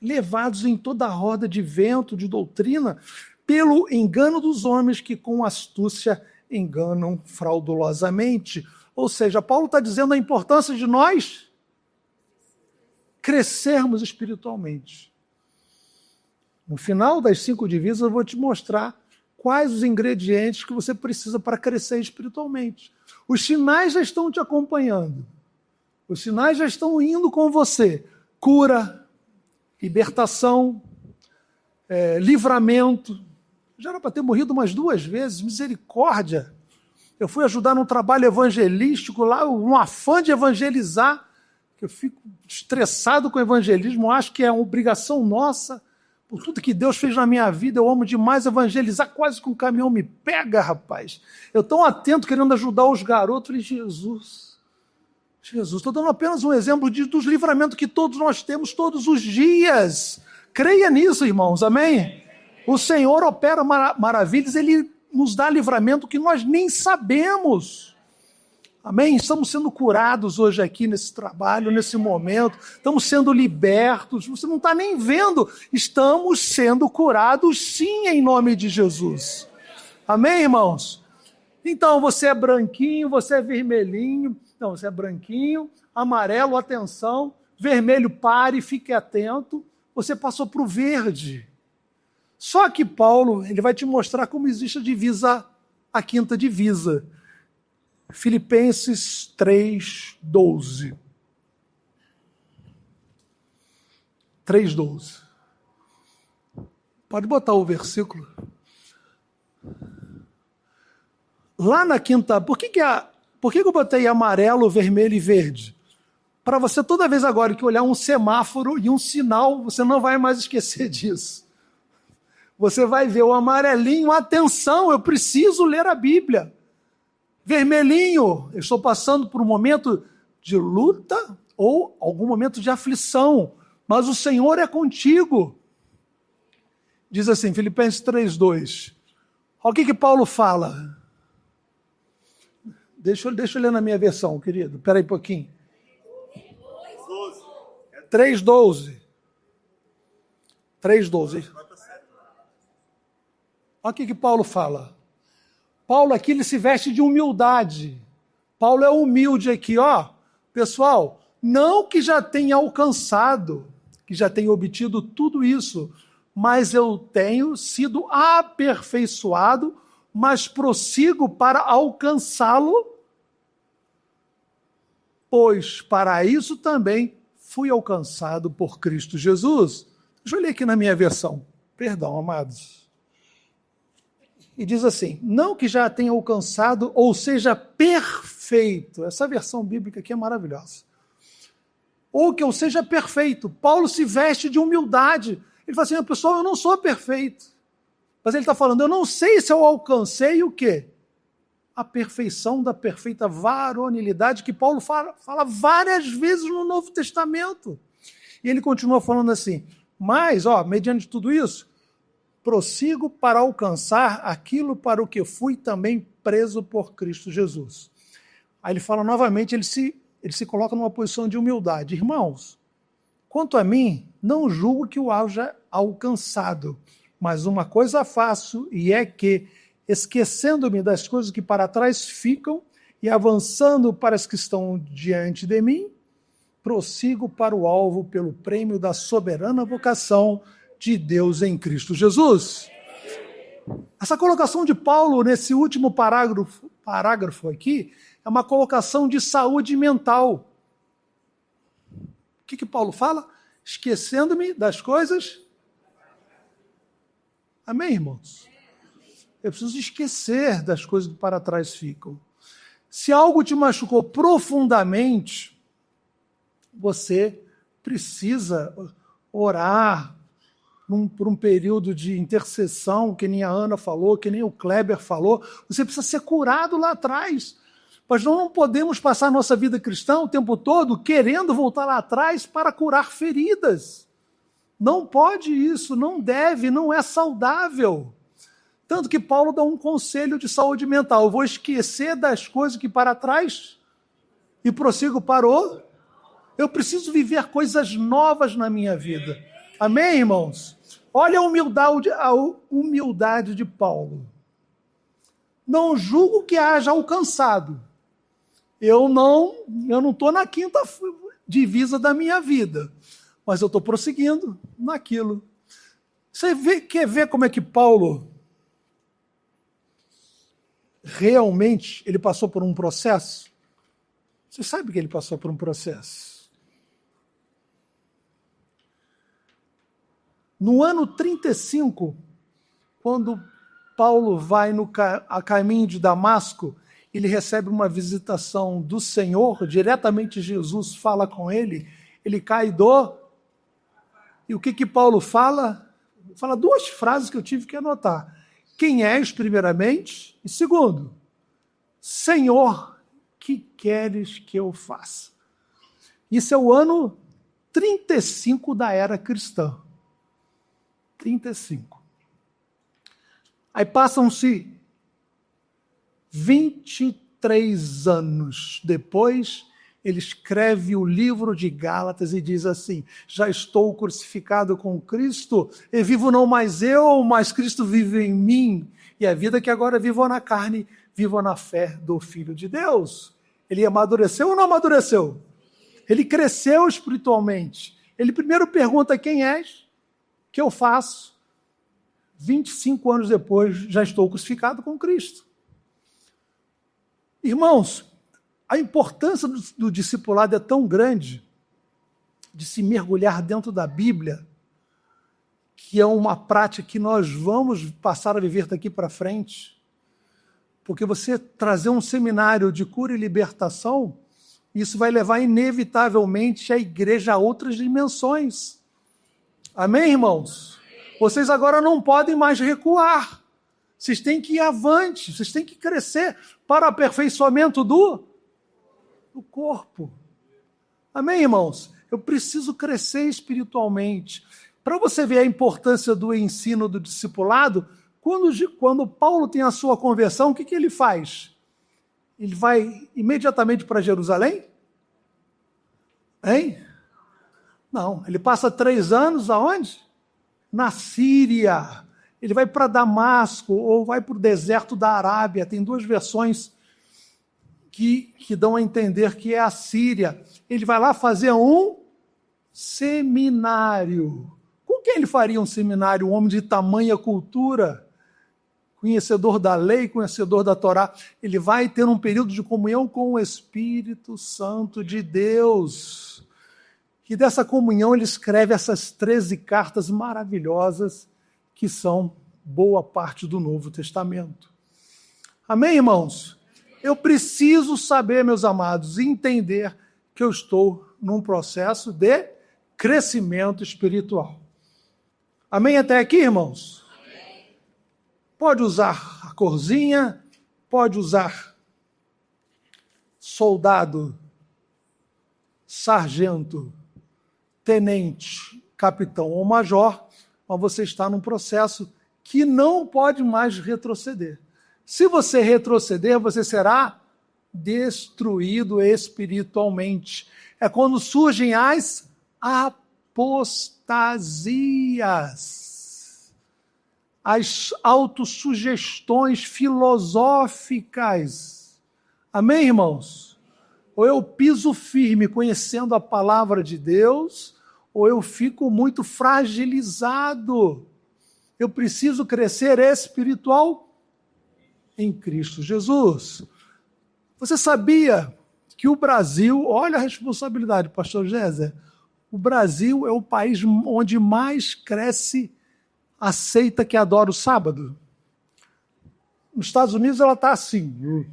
levados em toda a roda de vento, de doutrina, pelo engano dos homens que com astúcia enganam fraudulosamente. Ou seja, Paulo está dizendo a importância de nós crescermos espiritualmente. No final das 5 divisas eu vou te mostrar quais os ingredientes que você precisa para crescer espiritualmente. Os sinais já estão te acompanhando. Os sinais já estão indo com você. Cura, libertação, livramento. Já era para ter morrido umas 2 vezes, misericórdia. Eu fui ajudar num trabalho evangelístico lá, um afã de evangelizar, que eu fico estressado com o evangelismo, acho que é uma obrigação nossa, por tudo que Deus fez na minha vida, eu amo demais evangelizar, quase que um caminhão me pega, rapaz. Eu tão atento, querendo ajudar os garotos, falei, Jesus, estou dando apenas um exemplo dos livramentos que todos nós temos todos os dias. Creia nisso, irmãos, amém? O Senhor opera maravilhas, Ele nos dá livramento que nós nem sabemos. Amém? Estamos sendo curados hoje aqui nesse trabalho, nesse momento. Estamos sendo libertos. Você não está nem vendo. Estamos sendo curados sim, em nome de Jesus. Amém, irmãos? Então, você é branquinho, você é vermelhinho. Não, você é branquinho, amarelo, atenção. Vermelho, pare, fique atento. Você passou para o verde. Só que Paulo, ele vai te mostrar como existe a 5ª divisa. Filipenses 3:12. 3:12. Pode botar o versículo. Lá na quinta... Por que eu botei amarelo, vermelho e verde? Para você, toda vez agora que olhar um semáforo e um sinal, você não vai mais esquecer disso. Você vai ver o amarelinho, atenção, eu preciso ler a Bíblia. Vermelhinho, eu estou passando por um momento de luta ou algum momento de aflição, mas o Senhor é contigo. Diz assim, Filipenses 3:2. Olha o que Paulo fala. Deixa eu ler na minha versão, querido. Espera aí um pouquinho. 3:12. 3:12. Olha o que Paulo fala. Paulo aqui, ele se veste de humildade. Paulo é humilde aqui, ó. Pessoal, não que já tenha alcançado, que já tenha obtido tudo isso, mas eu tenho sido aperfeiçoado, mas prossigo para alcançá-lo, pois para isso também fui alcançado por Cristo Jesus. Deixa eu ler aqui na minha versão. Perdão, amados. E diz assim, não que já tenha alcançado, ou seja, perfeito. Essa versão bíblica aqui é maravilhosa. Ou que eu seja perfeito. Paulo se veste de humildade. Ele fala assim, pessoal, eu não sou perfeito. Mas ele está falando, eu não sei se eu alcancei o quê? A perfeição da perfeita varonilidade que Paulo fala várias vezes no Novo Testamento. E ele continua falando assim, mas, mediante tudo isso, prossigo para alcançar aquilo para o que fui também preso por Cristo Jesus. Aí ele fala novamente, ele se coloca numa posição de humildade. Irmãos, quanto a mim, não julgo que o haja alcançado, mas uma coisa faço, e é que, esquecendo-me das coisas que para trás ficam e avançando para as que estão diante de mim, prossigo para o alvo pelo prêmio da soberana vocação de Deus em Cristo Jesus. Essa colocação de Paulo nesse último parágrafo aqui é uma colocação de saúde mental. O que Paulo fala? Esquecendo-me das coisas. Amém, irmãos? Eu preciso esquecer das coisas que para trás ficam. Se algo te machucou profundamente, você precisa orar por um período de intercessão, que nem a Ana falou, que nem o Kleber falou. Você precisa ser curado lá atrás. Mas nós não podemos passar a nossa vida cristã o tempo todo querendo voltar lá atrás para curar feridas. Não pode isso, não deve, não é saudável. Tanto que Paulo dá um conselho de saúde mental. Eu vou esquecer das coisas que para trás e prossigo para o... Eu preciso viver coisas novas na minha vida. Amém, irmãos? Olha a humildade de Paulo. Não julgo que haja alcançado. Eu não estou na quinta divisa da minha vida, mas eu estou prosseguindo naquilo. Você quer ver como é que Paulo realmente ele passou por um processo? Você sabe que ele passou por um processo. No ano 35, quando Paulo vai a caminho de Damasco, ele recebe uma visitação do Senhor, diretamente Jesus fala com ele, ele cai E o que Paulo fala? Fala duas frases que eu tive que anotar. Quem és, primeiramente, e segundo, Senhor, que queres que eu faça? Isso é o ano 35 da era cristã. 35. Aí passam-se 23 anos depois, ele escreve o livro de Gálatas e diz assim, já estou crucificado com Cristo, e vivo não mais eu, mas Cristo vive em mim, e a vida que agora vivo na carne, vivo na fé do Filho de Deus. Ele amadureceu ou não amadureceu? Ele cresceu espiritualmente. Ele primeiro pergunta, quem és? Que eu faço? 25 anos depois, já estou crucificado com Cristo. Irmãos, a importância do discipulado é tão grande de se mergulhar dentro da Bíblia, que é uma prática que nós vamos passar a viver daqui para frente, porque você trazer um seminário de cura e libertação, isso vai levar inevitavelmente a igreja a outras dimensões. Amém, irmãos? Vocês agora não podem mais recuar. Vocês têm que ir avante, vocês têm que crescer para o aperfeiçoamento do corpo. Amém, irmãos? Eu preciso crescer espiritualmente. Para você ver a importância do ensino do discipulado, quando Paulo tem a sua conversão, o que ele faz? Ele vai imediatamente para Jerusalém? Hein? Não, ele passa 3 anos aonde? Na Síria. Ele vai para Damasco ou vai para o deserto da Arábia. Tem 2 versões que dão a entender que é a Síria. Ele vai lá fazer um seminário. Com quem ele faria um seminário? Um homem de tamanha cultura, conhecedor da lei, conhecedor da Torá. Ele vai ter um período de comunhão com o Espírito Santo de Deus. E dessa comunhão ele escreve essas 13 cartas maravilhosas que são boa parte do Novo Testamento. Amém, irmãos? Eu preciso saber, meus amados, e entender que eu estou num processo de crescimento espiritual. Amém até aqui, irmãos? Amém. Pode usar a corzinha, pode usar soldado, sargento, tenente, capitão ou major, mas você está num processo que não pode mais retroceder. Se você retroceder, você será destruído espiritualmente. É quando surgem as apostasias, as autossugestões filosóficas. Amém, irmãos? Ou eu piso firme conhecendo a palavra de Deus, ou eu fico muito fragilizado. Eu preciso crescer espiritual em Cristo Jesus. Você sabia que o Brasil, olha a responsabilidade, pastor Géser, o Brasil é o país onde mais cresce a seita que adora o sábado? Nos Estados Unidos ela está assim,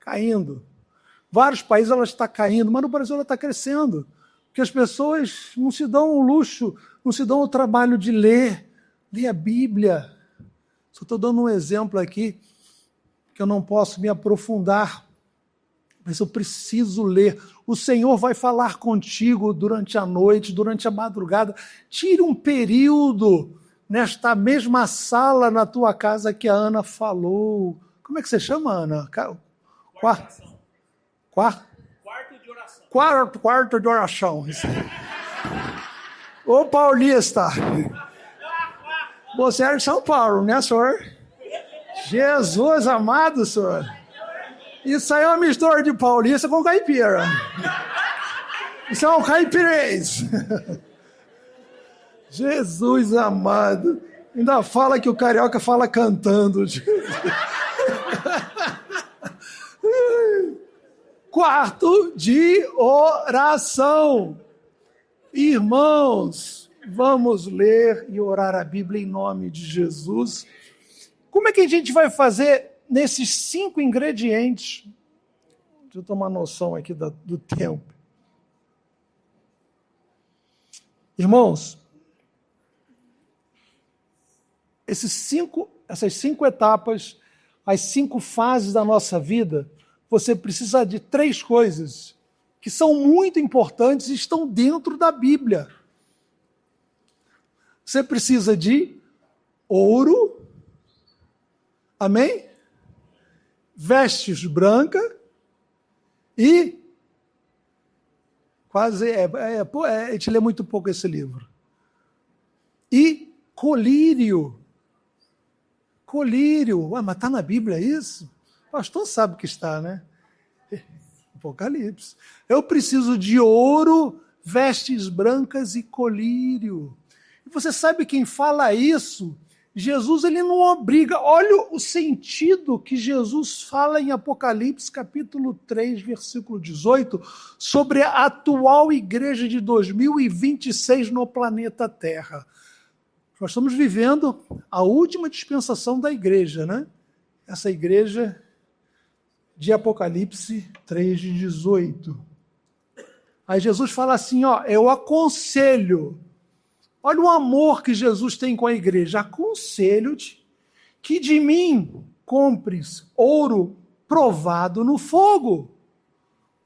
caindo. Vários países ela está caindo, mas no Brasil ela está crescendo. Porque as pessoas não se dão o luxo, não se dão o trabalho de ler a Bíblia. Só estou dando um exemplo aqui, que eu não posso me aprofundar, mas eu preciso ler. O Senhor vai falar contigo durante a noite, durante a madrugada. Tire um período nesta mesma sala na tua casa que a Ana falou. Como é que você chama, Ana? Quarto de oração. Quarto de oração. Ô paulista, você é de São Paulo, né, senhor? Jesus amado, senhor. Isso aí é uma mistura de paulista com caipira. Isso é um caipirês. Jesus amado. Ainda fala que o carioca fala cantando. Quarto de oração. Irmãos, vamos ler e orar a Bíblia em nome de Jesus. Como é que a gente vai fazer nesses 5 ingredientes? Deixa eu tomar noção aqui do tempo. Irmãos, essas 5 etapas, as 5 fases da nossa vida, você precisa de 3 coisas que são muito importantes e estão dentro da Bíblia. Você precisa de ouro, amém? Vestes brancas e a gente lê muito pouco esse livro. E colírio. Colírio. Ué, mas está na Bíblia isso? O pastor sabe que está, né? Apocalipse. Eu preciso de ouro, vestes brancas e colírio. E você sabe quem fala isso Jesus, ele não obriga. Olha o sentido que Jesus fala em Apocalipse, capítulo 3, versículo 18, sobre a atual igreja de 2026 no planeta Terra. Nós estamos vivendo a última dispensação da igreja, né? Essa igreja de Apocalipse 3, 18. Aí Jesus fala assim, ó, eu aconselho. Olha o amor que Jesus tem com a igreja. Aconselho-te que de mim compres ouro provado no fogo.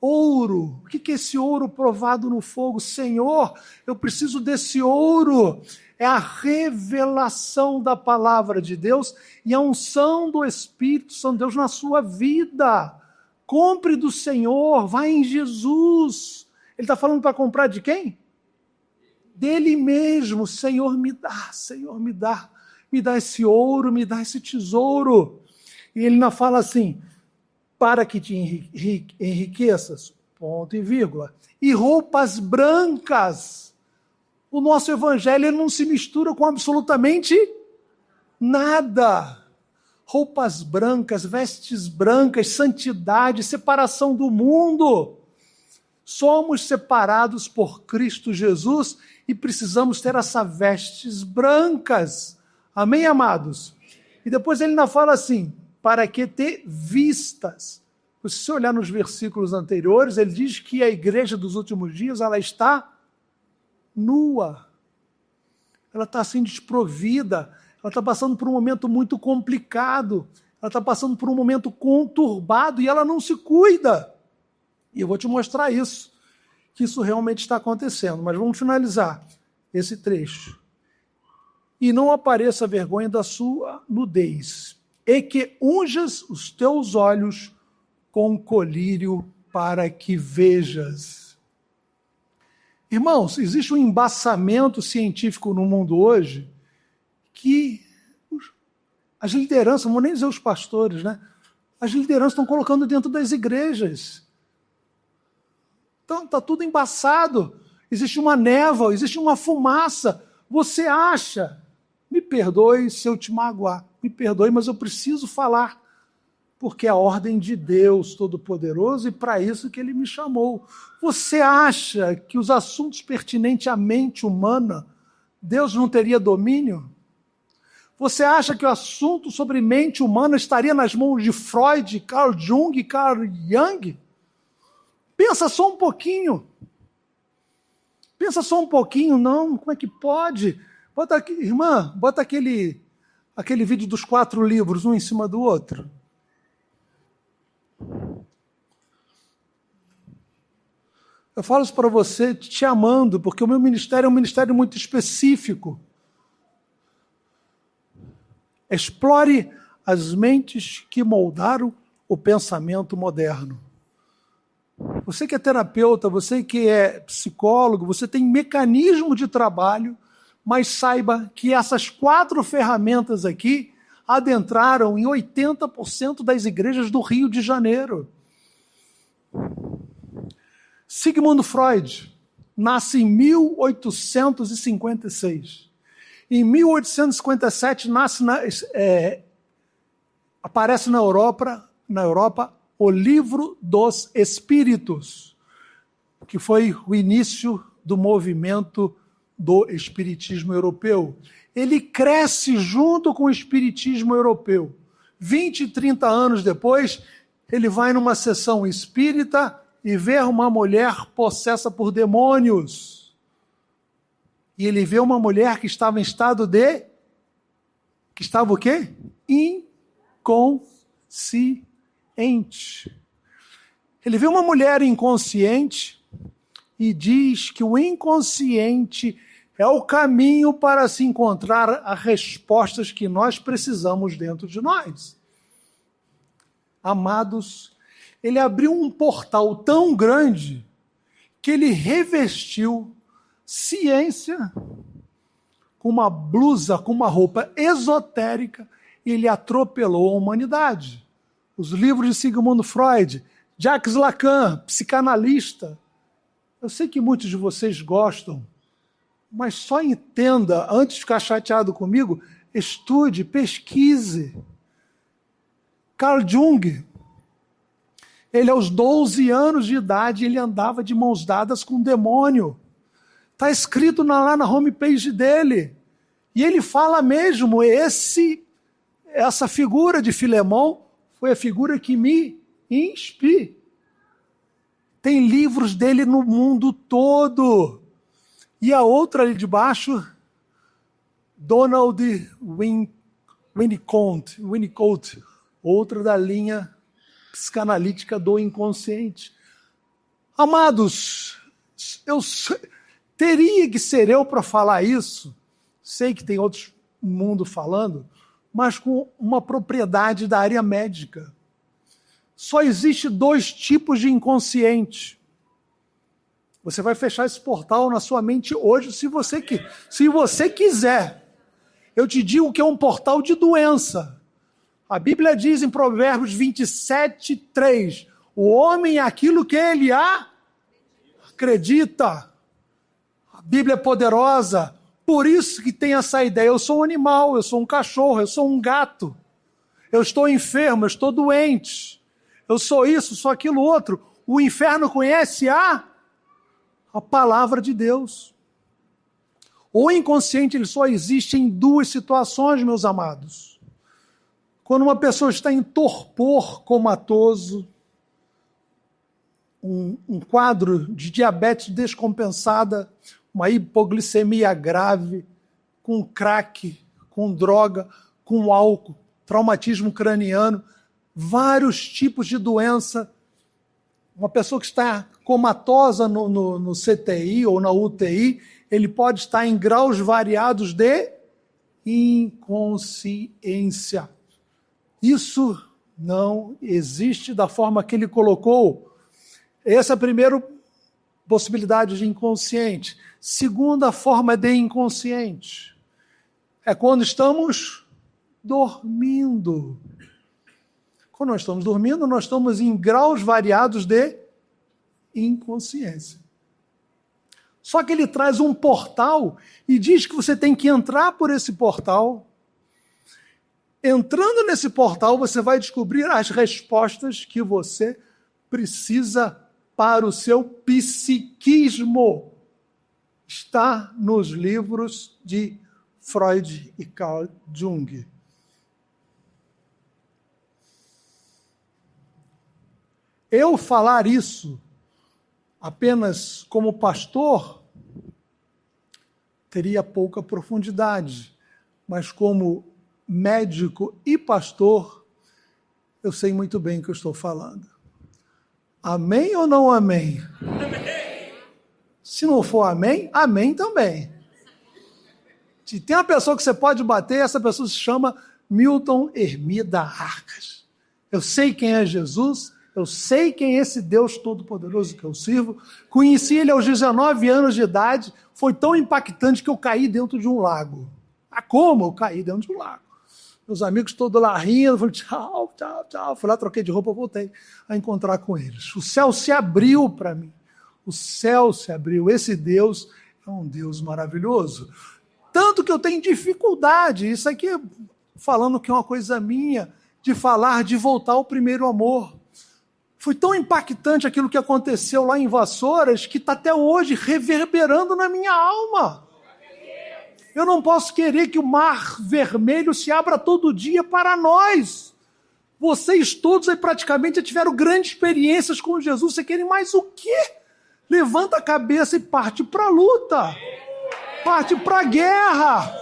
Ouro. O que é esse ouro provado no fogo? Senhor, eu preciso desse ouro. É a revelação da palavra de Deus e a unção do Espírito Santo de Deus na sua vida. Compre do Senhor, vai em Jesus. Ele está falando para comprar de quem? Dele mesmo. Senhor, me dá, Senhor, me dá esse ouro, me dá esse tesouro. E ele não fala assim, para que te enriqueças, ponto e vírgula, e roupas brancas. O nosso evangelho ele não se mistura com absolutamente nada. Roupas brancas, vestes brancas, santidade, separação do mundo. Somos separados por Cristo Jesus e precisamos ter essas vestes brancas. Amém, amados? E depois ele ainda fala assim, para que te vistas. Se você olhar nos versículos anteriores, ele diz que a igreja dos últimos dias, ela está nua. Ela está assim desprovida. Ela está passando por um momento muito complicado. Ela está passando por um momento conturbado e ela não se cuida. E eu vou te mostrar isso, que isso realmente está acontecendo. Mas vamos finalizar esse trecho. E não apareça a vergonha da sua nudez, e que unjas os teus olhos com colírio para que vejas. Irmãos, existe um embaçamento científico no mundo hoje que as lideranças, não vou nem dizer os pastores, né? As lideranças estão colocando dentro das igrejas. Então, está tudo embaçado. Existe uma névoa, existe uma fumaça. Você acha, me perdoe se eu te magoar, me perdoe, mas eu preciso falar, porque é a ordem de Deus Todo-Poderoso e para isso que Ele me chamou. Você acha que os assuntos pertinentes à mente humana, Deus não teria domínio? Você acha que o assunto sobre mente humana estaria nas mãos de Freud, Carl Jung, Carl Jung? Pensa só um pouquinho. Pensa só um pouquinho, não, como é que pode? Bota aqui, irmã, bota aquele vídeo dos 4 livros, um em cima do outro. Eu falo isso para você te amando, porque o meu ministério é um ministério muito específico. Explore as mentes que moldaram o pensamento moderno. Você que é terapeuta, você que é psicólogo, você tem mecanismo de trabalho, mas saiba que essas 4 ferramentas aqui adentraram em 80% das igrejas do Rio de Janeiro. Sigmund Freud nasce em 1856. Em 1857 aparece na Europa o Livro dos Espíritos, que foi o início do movimento do espiritismo europeu. Ele cresce junto com o espiritismo europeu. 20, 30 anos depois, ele vai numa sessão espírita e vê uma mulher possessa por demônios. E ele vê uma mulher que estava em estado de... Que estava o quê? Inconsciente. Ele vê uma mulher inconsciente e diz que o inconsciente é o caminho para se encontrar as respostas que nós precisamos dentro de nós. Amados, ele abriu um portal tão grande que ele revestiu ciência com uma blusa, com uma roupa esotérica, e ele atropelou a humanidade. Os livros de Sigmund Freud, Jacques Lacan, psicanalista. Eu sei que muitos de vocês gostam, mas só entenda, antes de ficar chateado comigo, estude, pesquise. Carl Jung, ele aos 12 anos de idade, ele andava de mãos dadas com um demônio. Está escrito lá na homepage dele. E ele fala mesmo, essa figura de Filemão foi a figura que me inspira. Tem livros dele no mundo todo. E a outra ali de baixo, Donald Winnicott, outra da linha psicanalítica do inconsciente. Amados, teria que ser eu para falar isso. Sei que tem outros no mundo falando, mas com uma propriedade da área médica. Só existe 2 tipos de inconsciente. Você vai fechar esse portal na sua mente hoje, se você quiser. Eu te digo que é um portal de doença. A Bíblia diz em Provérbios 27:3, o homem é aquilo que ele acredita. A Bíblia é poderosa, por isso que tem essa ideia. Eu sou um animal, eu sou um cachorro, eu sou um gato. Eu estou enfermo, eu estou doente. Eu sou isso, sou aquilo outro. O inferno conhece a palavra de Deus. O inconsciente ele só existe em 2 situações, meus amados. Quando uma pessoa está em torpor comatoso, um quadro de diabetes descompensada, uma hipoglicemia grave, com crack, com droga, com álcool, traumatismo craniano, vários tipos de doença. Uma pessoa que está comatosa no CTI ou na UTI, ele pode estar em graus variados de inconsciência. Isso não existe da forma que ele colocou. Essa é a primeira possibilidade de inconsciente. Segunda forma de inconsciente é quando estamos dormindo. Quando nós estamos dormindo, nós estamos em graus variados de inconsciência. Só que ele traz um portal e diz que você tem que entrar por esse portal. Entrando nesse portal, você vai descobrir as respostas que você precisa para o seu psiquismo. Está nos livros de Freud e Carl Jung. Eu falar isso apenas como pastor teria pouca profundidade, mas como médico e pastor, eu sei muito bem o que eu estou falando. Amém ou não amém? Amém. Se não for amém, amém também. Se tem uma pessoa que você pode bater, essa pessoa se chama Milton Hermida Arcas. Eu sei quem é Jesus, eu sei quem é esse Deus Todo-Poderoso que eu sirvo. Conheci ele aos 19 anos de idade, foi tão impactante que eu caí dentro de um lago. Ah, como? Eu caí dentro de um lago. Meus amigos todos lá rindo, falei tchau, tchau, tchau. Fui lá, troquei de roupa, voltei a encontrar com eles. O céu se abriu para mim. O céu se abriu. Esse Deus é um Deus maravilhoso. Tanto que eu tenho dificuldade, isso aqui falando que é uma coisa minha, de falar, de voltar ao primeiro amor. Foi tão impactante aquilo que aconteceu lá em Vassouras, que está até hoje reverberando na minha alma. Eu não posso querer que o mar vermelho se abra todo dia para nós. Vocês todos aí praticamente já tiveram grandes experiências com Jesus. Você querem mais o quê? Levanta a cabeça e parte para a luta. Parte para a guerra.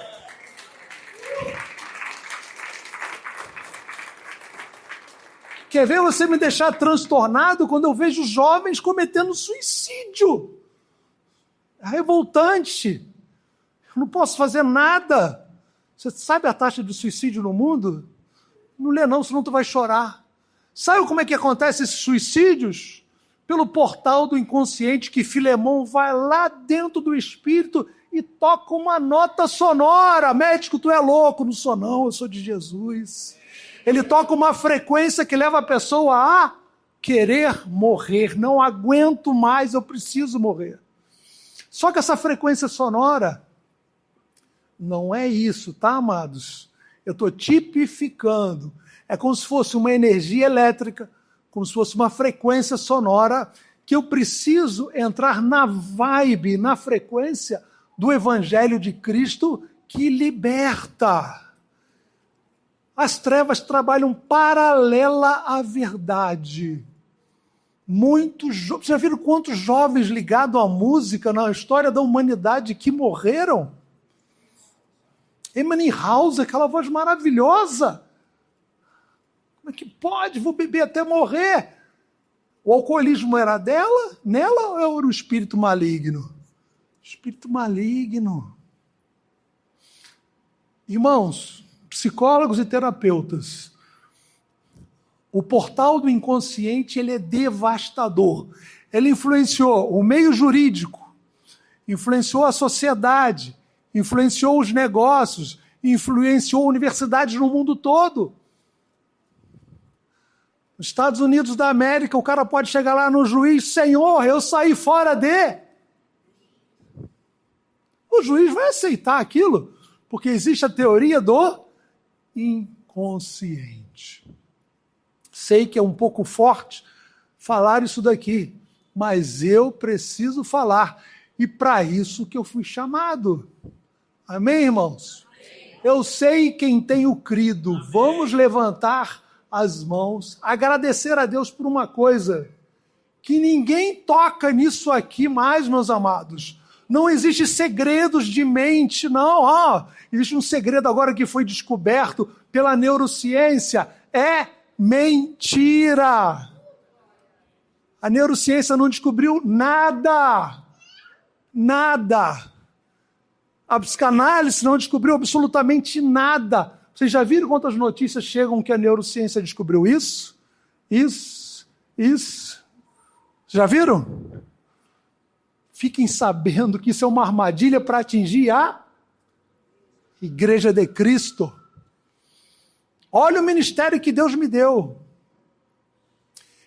Quer ver você me deixar transtornado quando eu vejo jovens cometendo suicídio? É revoltante. Eu não posso fazer nada. Você sabe a taxa de suicídio no mundo? Não lê não, senão tu vai chorar. Sabe como é que acontece esses suicídios? Pelo portal do inconsciente, que Filemão vai lá dentro do espírito e toca uma nota sonora. Médico, tu é louco. Não sou não, eu sou de Jesus. Ele toca uma frequência que leva a pessoa a querer morrer. Não aguento mais, eu preciso morrer. Só que essa frequência sonora Não é isso, tá, amados? Eu estou tipificando. É como se fosse uma energia elétrica, como se fosse uma frequência sonora, que eu preciso entrar na vibe, na frequência do Evangelho de Cristo que liberta. As trevas trabalham paralela à verdade. Muitos, vocês já viram quantos jovens ligados à música na história da humanidade que morreram? Emily House, aquela voz maravilhosa. Como é que pode? Vou beber até morrer. O alcoolismo era nela ou era o espírito maligno? Espírito maligno. Irmãos, psicólogos e terapeutas, o portal do inconsciente ele é devastador. Ele influenciou o meio jurídico, influenciou a sociedade, influenciou os negócios, influenciou universidades no mundo todo. Nos Estados Unidos da América, o cara pode chegar lá no juiz, Senhor, eu saí fora de... O juiz vai aceitar aquilo, porque existe a teoria do inconsciente. Sei que é um pouco forte falar isso daqui, mas eu preciso falar. E para isso que eu fui chamado. Amém, irmãos? Eu sei quem tenho crido. Vamos levantar as mãos, agradecer a Deus por uma coisa, que ninguém toca nisso aqui mais, meus amados. Não existe segredos de mente, não. Existe um segredo agora que foi descoberto pela neurociência. É mentira. A neurociência não descobriu nada. Nada. A psicanálise não descobriu absolutamente nada. Vocês já viram quantas notícias chegam que a neurociência descobriu isso? Isso. Já viram? Fiquem sabendo que isso é uma armadilha para atingir a Igreja de Cristo. Olha o ministério que Deus me deu.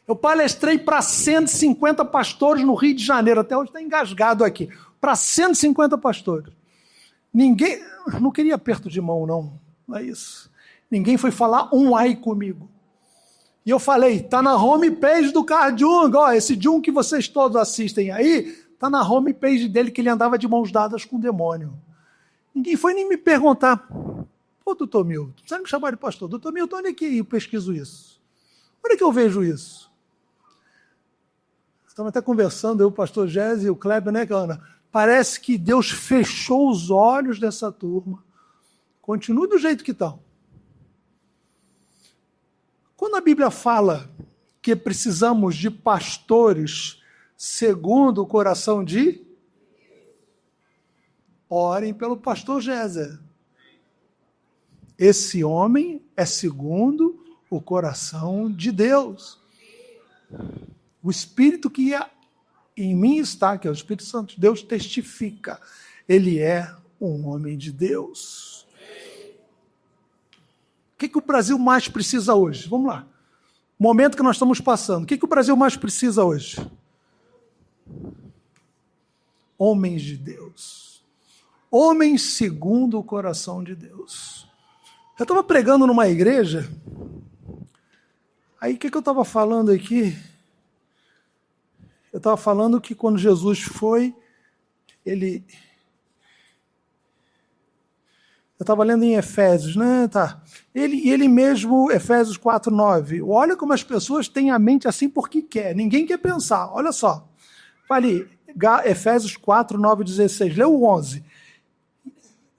Eu palestrei para 150 pastores no Rio de Janeiro. Até hoje está engasgado aqui. Para 150 pastores. Ninguém... Não queria aperto de mão, não. Não é isso. Ninguém foi falar um ai comigo. E eu falei, está na homepage do Carl Jung. Esse Jung que vocês todos assistem aí, está na homepage dele que ele andava de mãos dadas com o demônio. Ninguém foi nem me perguntar. Pô, doutor Milton, precisa me chamar de pastor. Doutor Milton, onde é que eu pesquiso isso? Onde é que eu vejo isso? Estamos até conversando, eu, o pastor Gési e o Kleber, né, Ana? Parece que Deus fechou os olhos dessa turma. Continue do jeito que estão. Quando a Bíblia fala que precisamos de pastores segundo o coração de... Orem pelo pastor Géser. Esse homem é segundo o coração de Deus. O Espírito que em mim está, que é o Espírito Santo de Deus, testifica. Ele é um homem de Deus. O que o Brasil mais precisa hoje? Vamos lá. Momento que nós estamos passando. O que o Brasil mais precisa hoje? Homens de Deus. Homens segundo o coração de Deus. Eu estava pregando numa igreja, aí o que eu estava falando aqui? Eu estava falando que quando Jesus foi, eu estava lendo em Efésios, né? Tá. Ele mesmo, Efésios 4:9. Olha como as pessoas têm a mente assim porque quer. Ninguém quer pensar. Olha só. Fale, Efésios 4:9-16. Leu o 11.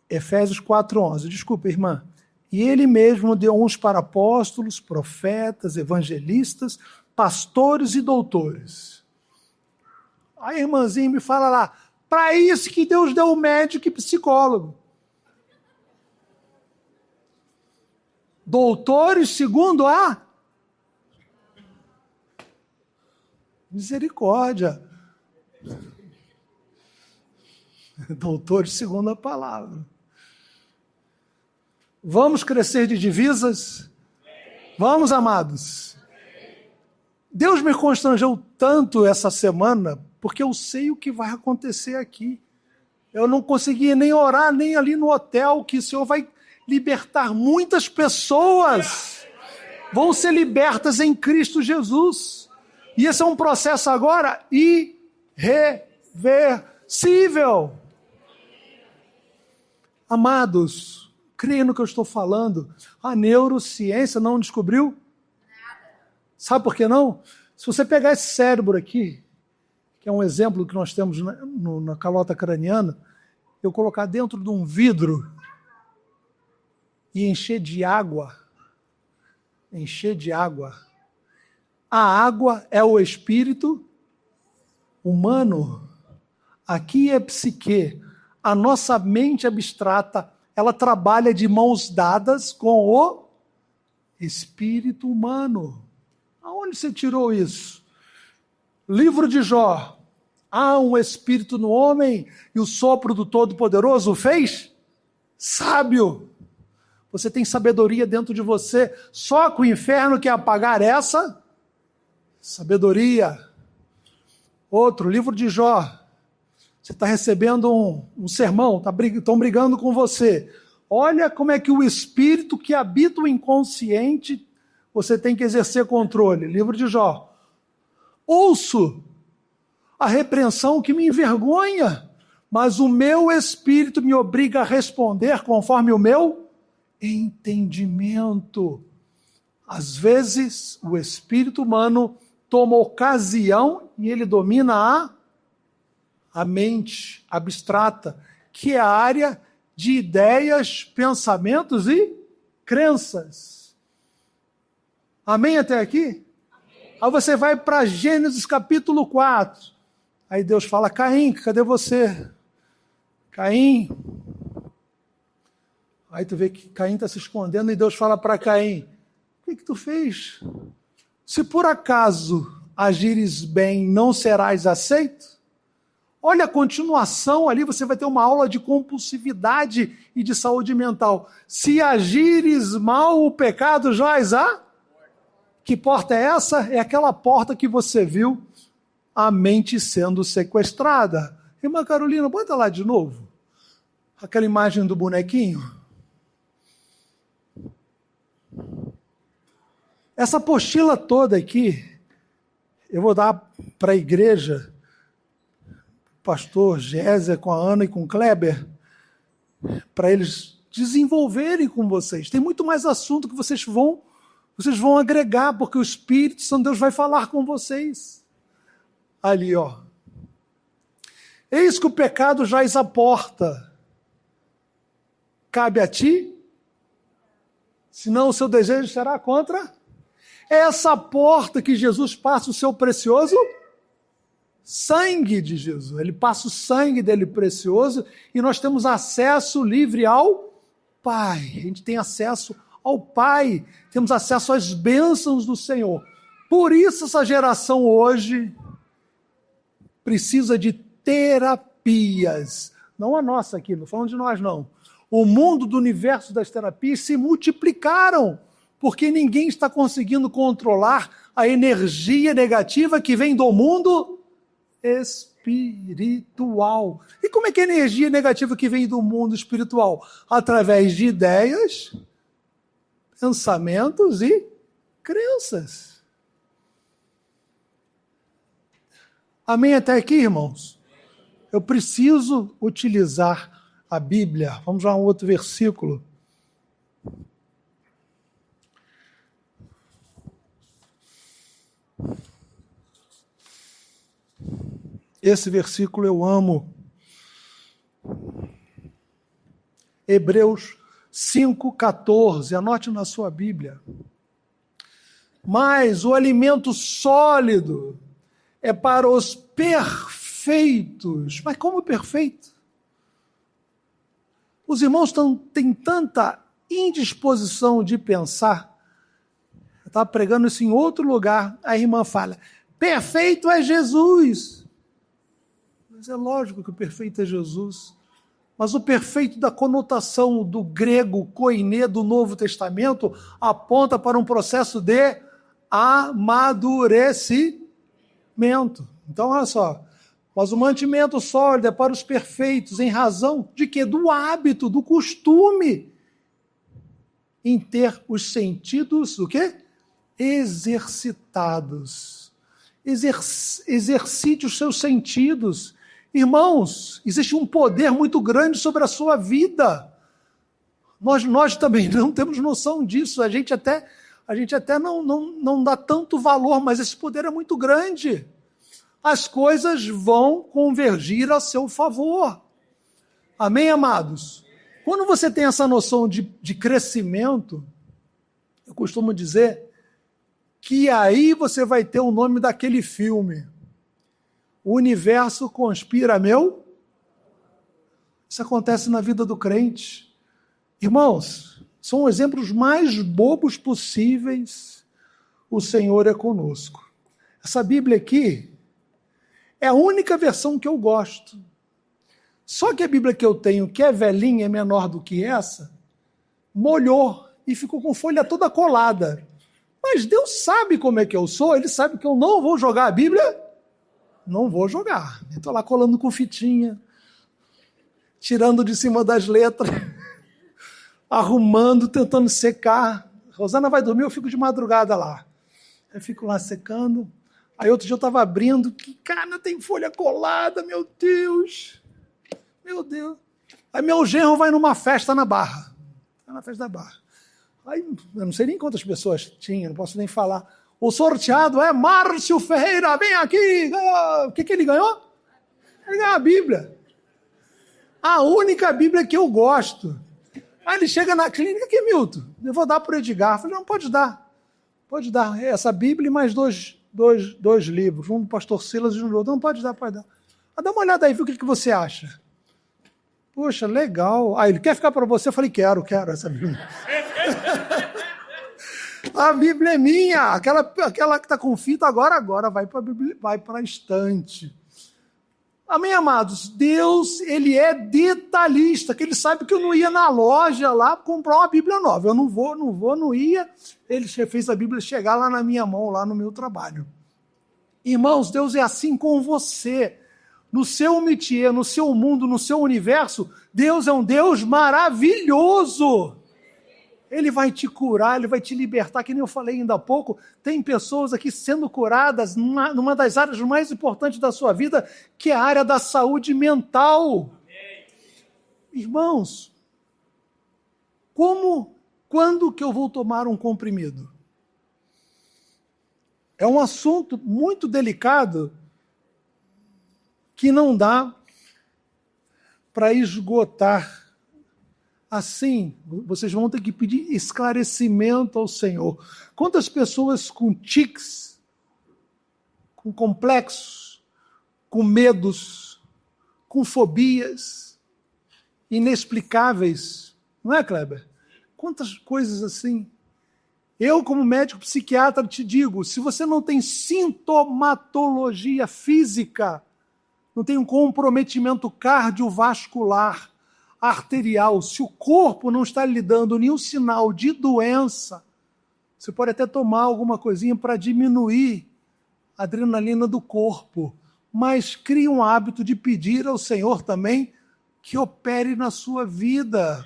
Efésios 4:11. Desculpa, irmã. E ele mesmo deu uns para apóstolos, profetas, evangelistas, pastores e doutores. Aí a irmãzinha me fala lá, para isso que Deus deu médico e psicólogo. Doutores segundo a misericórdia. Doutores segundo a palavra. Vamos crescer de divisas? Vamos, amados? Deus me constrangeu tanto essa semana, porque eu sei o que vai acontecer aqui. Eu não conseguia nem orar, nem ali no hotel, que o Senhor vai libertar muitas pessoas. Vão ser libertas em Cristo Jesus. E esse é um processo agora irreversível. Amados, creem no que eu estou falando. A neurociência não descobriu nada. Sabe por que não? Se você pegar esse cérebro aqui, que é um exemplo que nós temos na calota craniana, eu colocar dentro de um vidro e encher de água, a água é o espírito humano, aqui é psique, a nossa mente abstrata, ela trabalha de mãos dadas com o espírito humano. Aonde você tirou isso? Livro de Jó. Há um espírito no homem e o sopro do Todo-Poderoso o fez sábio. Você tem sabedoria dentro de você, só que o inferno quer apagar essa sabedoria. Outro, livro de Jó. Você está recebendo um sermão, estão brigando com você. Olha como é que o espírito que habita o inconsciente, você tem que exercer controle. Livro de Jó. Ouço a repreensão que me envergonha, mas o meu espírito me obriga a responder conforme o meu entendimento. Às vezes, o espírito humano toma ocasião e ele domina a mente abstrata, que é a área de ideias, pensamentos e crenças. Amém até aqui? Amém. Aí você vai para Gênesis capítulo 4. Aí Deus fala, Caim, cadê você? Caim. Aí tu vê que Caim está se escondendo e Deus fala para Caim, o que tu fez? Se por acaso agires bem, não serás aceito? Olha a continuação ali, você vai ter uma aula de compulsividade e de saúde mental. Se agires mal, o pecado jaz a... Que porta é essa? É aquela porta que você viu a mente sendo sequestrada. Irmã Carolina, bota lá de novo. Aquela imagem do bonequinho. Essa apostila toda aqui, eu vou dar para a igreja, pastor Gésia, com a Ana e com o Kleber, para eles desenvolverem com vocês. Tem muito mais assunto que vocês vão agregar, porque o Espírito Santo Deus vai falar com vocês. Ali, ó. Eis que o pecado jaz à porta. Cabe a ti? Senão o seu desejo será contra? É essa porta que Jesus passa o seu precioso sangue de Jesus. Ele passa o sangue dele precioso e nós temos acesso livre ao Pai. A gente tem acesso ao Pai. Temos acesso às bênçãos do Senhor. Por isso essa geração hoje precisa de terapias. Não a nossa aqui, não falando de nós não. O mundo do universo das terapias se multiplicaram, porque ninguém está conseguindo controlar a energia negativa que vem do mundo espiritual. E como é que é a energia negativa que vem do mundo espiritual? Através de ideias, pensamentos e crenças. Amém até aqui, irmãos? Eu preciso utilizar a Bíblia. Vamos a um outro versículo. Esse versículo eu amo. Hebreus 5,14. Anote na sua Bíblia. Mas o alimento sólido é para os perfeitos. Mas como perfeito? Os irmãos têm tanta indisposição de pensar. Eu estava pregando isso em outro lugar. A irmã fala, perfeito é Jesus. Mas é lógico que o perfeito é Jesus. Mas o perfeito da conotação do grego koiné do Novo Testamento aponta para um processo de amadurecimento. Então, olha só, o Mas o mantimento sólido é para os perfeitos, em razão de quê? Do hábito, do costume, em ter os sentidos, o quê? Exercitados. Exercite os seus sentidos. Irmãos, existe um poder muito grande sobre a sua vida. Nós também não temos noção disso. A gente até não dá tanto valor, mas esse poder é muito grande. As coisas vão convergir a seu favor. Amém, amados? Quando você tem essa noção de crescimento, eu costumo dizer que aí você vai ter o nome daquele filme. O universo conspira meu. Isso acontece na vida do crente. Irmãos, são exemplos mais bobos possíveis. O Senhor é conosco. Essa Bíblia aqui é a única versão que eu gosto. Só que a Bíblia que eu tenho, que é velhinha, é menor do que essa, molhou e ficou com folha toda colada. Mas Deus sabe como é que eu sou, Ele sabe que eu não vou jogar a Bíblia. Não vou jogar. Estou lá colando com fitinha, tirando de cima das letras, arrumando, tentando secar. Rosana vai dormir, eu fico de madrugada lá. Eu fico lá secando. Aí outro dia eu estava abrindo, que cara, tem folha colada, meu Deus. Meu Deus. Aí meu genro vai numa festa na Barra. Vai na festa da Barra. Aí eu não sei nem quantas pessoas tinha, não posso nem falar. O sorteado é Márcio Ferreira, vem aqui. O que ele ganhou? Ele ganhou a Bíblia. A única Bíblia que eu gosto. Aí ele chega na clínica, aqui, Milton, eu vou dar para o Edgar. Eu falei, não, pode dar. Pode dar. Essa Bíblia e mais dois livros. Um do pastor Silas e um do outro. Não, pode dar, pode dar. Mas dá uma olhada aí, viu, o que você acha? Poxa, legal. Aí ele, quer ficar para você? Eu falei, quero essa Bíblia. A Bíblia é minha. Aquela que está com fita, agora vai para a estante. Amém, amados? Deus, Ele é detalhista, que Ele sabe que eu não ia na loja lá comprar uma Bíblia nova. Eu não ia. Ele fez a Bíblia chegar lá na minha mão, lá no meu trabalho. Irmãos, Deus é assim com você. No seu métier, no seu mundo, no seu universo, Deus é um Deus maravilhoso. Ele vai te curar, Ele vai te libertar, que nem eu falei ainda há pouco, tem pessoas aqui sendo curadas numa das áreas mais importantes da sua vida, que é a área da saúde mental. Irmãos, quando que eu vou tomar um comprimido? É um assunto muito delicado, que não dá para esgotar. Assim, vocês vão ter que pedir esclarecimento ao Senhor. Quantas pessoas com tiques, com complexos, com medos, com fobias inexplicáveis, não é, Kleber? Quantas coisas assim. Eu, como médico psiquiatra, te digo, se você não tem sintomatologia física, não tem um comprometimento cardiovascular, arterial, se o corpo não está lhe dando nenhum sinal de doença, você pode até tomar alguma coisinha para diminuir a adrenalina do corpo, mas crie um hábito de pedir ao Senhor também que opere na sua vida.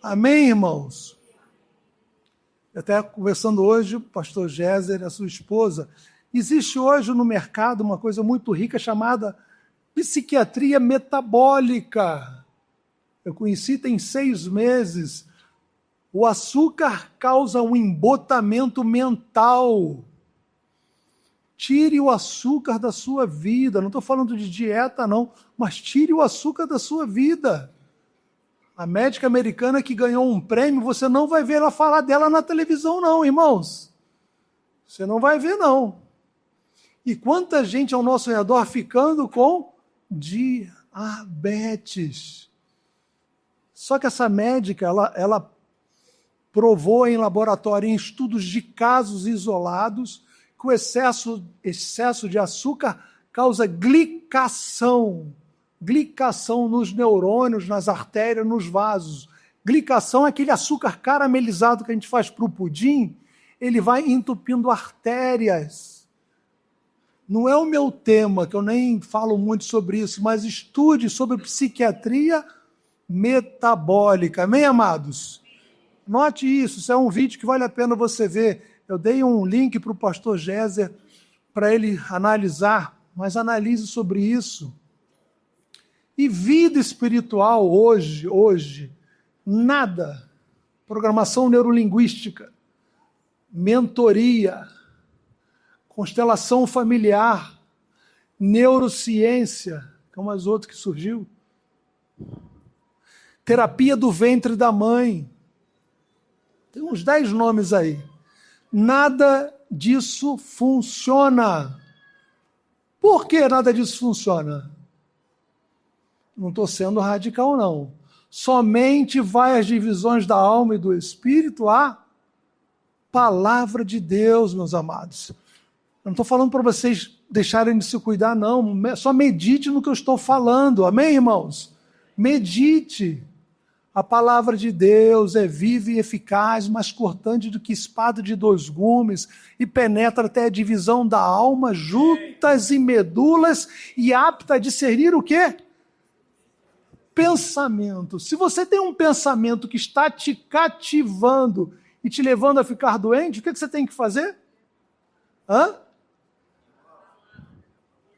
Amém, irmãos? Eu até conversando hoje, o pastor Géser e a sua esposa, existe hoje no mercado uma coisa muito rica chamada psiquiatria metabólica. Eu conheci tem 6 meses. O açúcar causa um embotamento mental. Tire o açúcar da sua vida. Não estou falando de dieta, não, mas tire o açúcar da sua vida. A médica americana que ganhou um prêmio, você não vai ver ela falar dela na televisão, não, irmãos. Você não vai ver, não. E quanta gente ao nosso redor ficando com diabetes. Só que essa médica, ela provou em laboratório, em estudos de casos isolados, que o excesso de açúcar causa glicação nos neurônios, nas artérias, nos vasos. Glicação é aquele açúcar caramelizado que a gente faz para o pudim, ele vai entupindo artérias. Não é o meu tema, que eu nem falo muito sobre isso, mas estude sobre psiquiatria metabólica. Amém, amados? Note isso é um vídeo que vale a pena você ver. Eu dei um link para o pastor Géser para ele analisar, mas analise sobre isso. E vida espiritual hoje, nada. Programação neurolinguística, mentoria, constelação familiar, neurociência, que é umas outras que surgiu, terapia do ventre da mãe, tem uns 10 nomes aí. Nada disso funciona. Por que nada disso funciona? Não estou sendo radical, não. Somente vai às divisões da alma e do espírito a palavra de Deus, meus amados. Eu não estou falando para vocês deixarem de se cuidar, não. Só medite no que eu estou falando. Amém, irmãos? Medite. A palavra de Deus é viva e eficaz, mais cortante do que espada de 2 gumes, e penetra até a divisão da alma, juntas e medulas, e apta a discernir o quê? Pensamento. Se você tem um pensamento que está te cativando e te levando a ficar doente, o que você tem que fazer?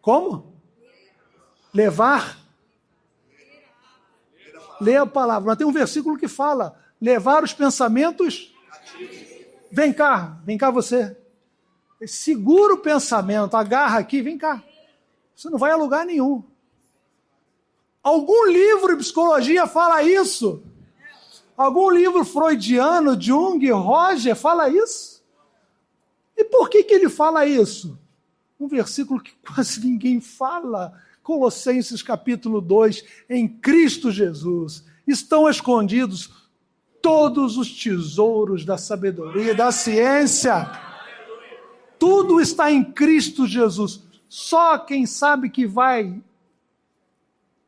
Como? Lê a palavra. Mas tem um versículo que fala, levar os pensamentos... Vem cá você. Segura o pensamento, agarra aqui, vem cá. Você não vai a lugar nenhum. Algum livro de psicologia fala isso? Algum livro freudiano, Jung, Roger, fala isso? E por que ele fala isso? Um versículo que quase ninguém fala. Colossenses capítulo 2, em Cristo Jesus estão escondidos todos os tesouros da sabedoria e da ciência. Tudo está em Cristo Jesus. Só quem sabe que vai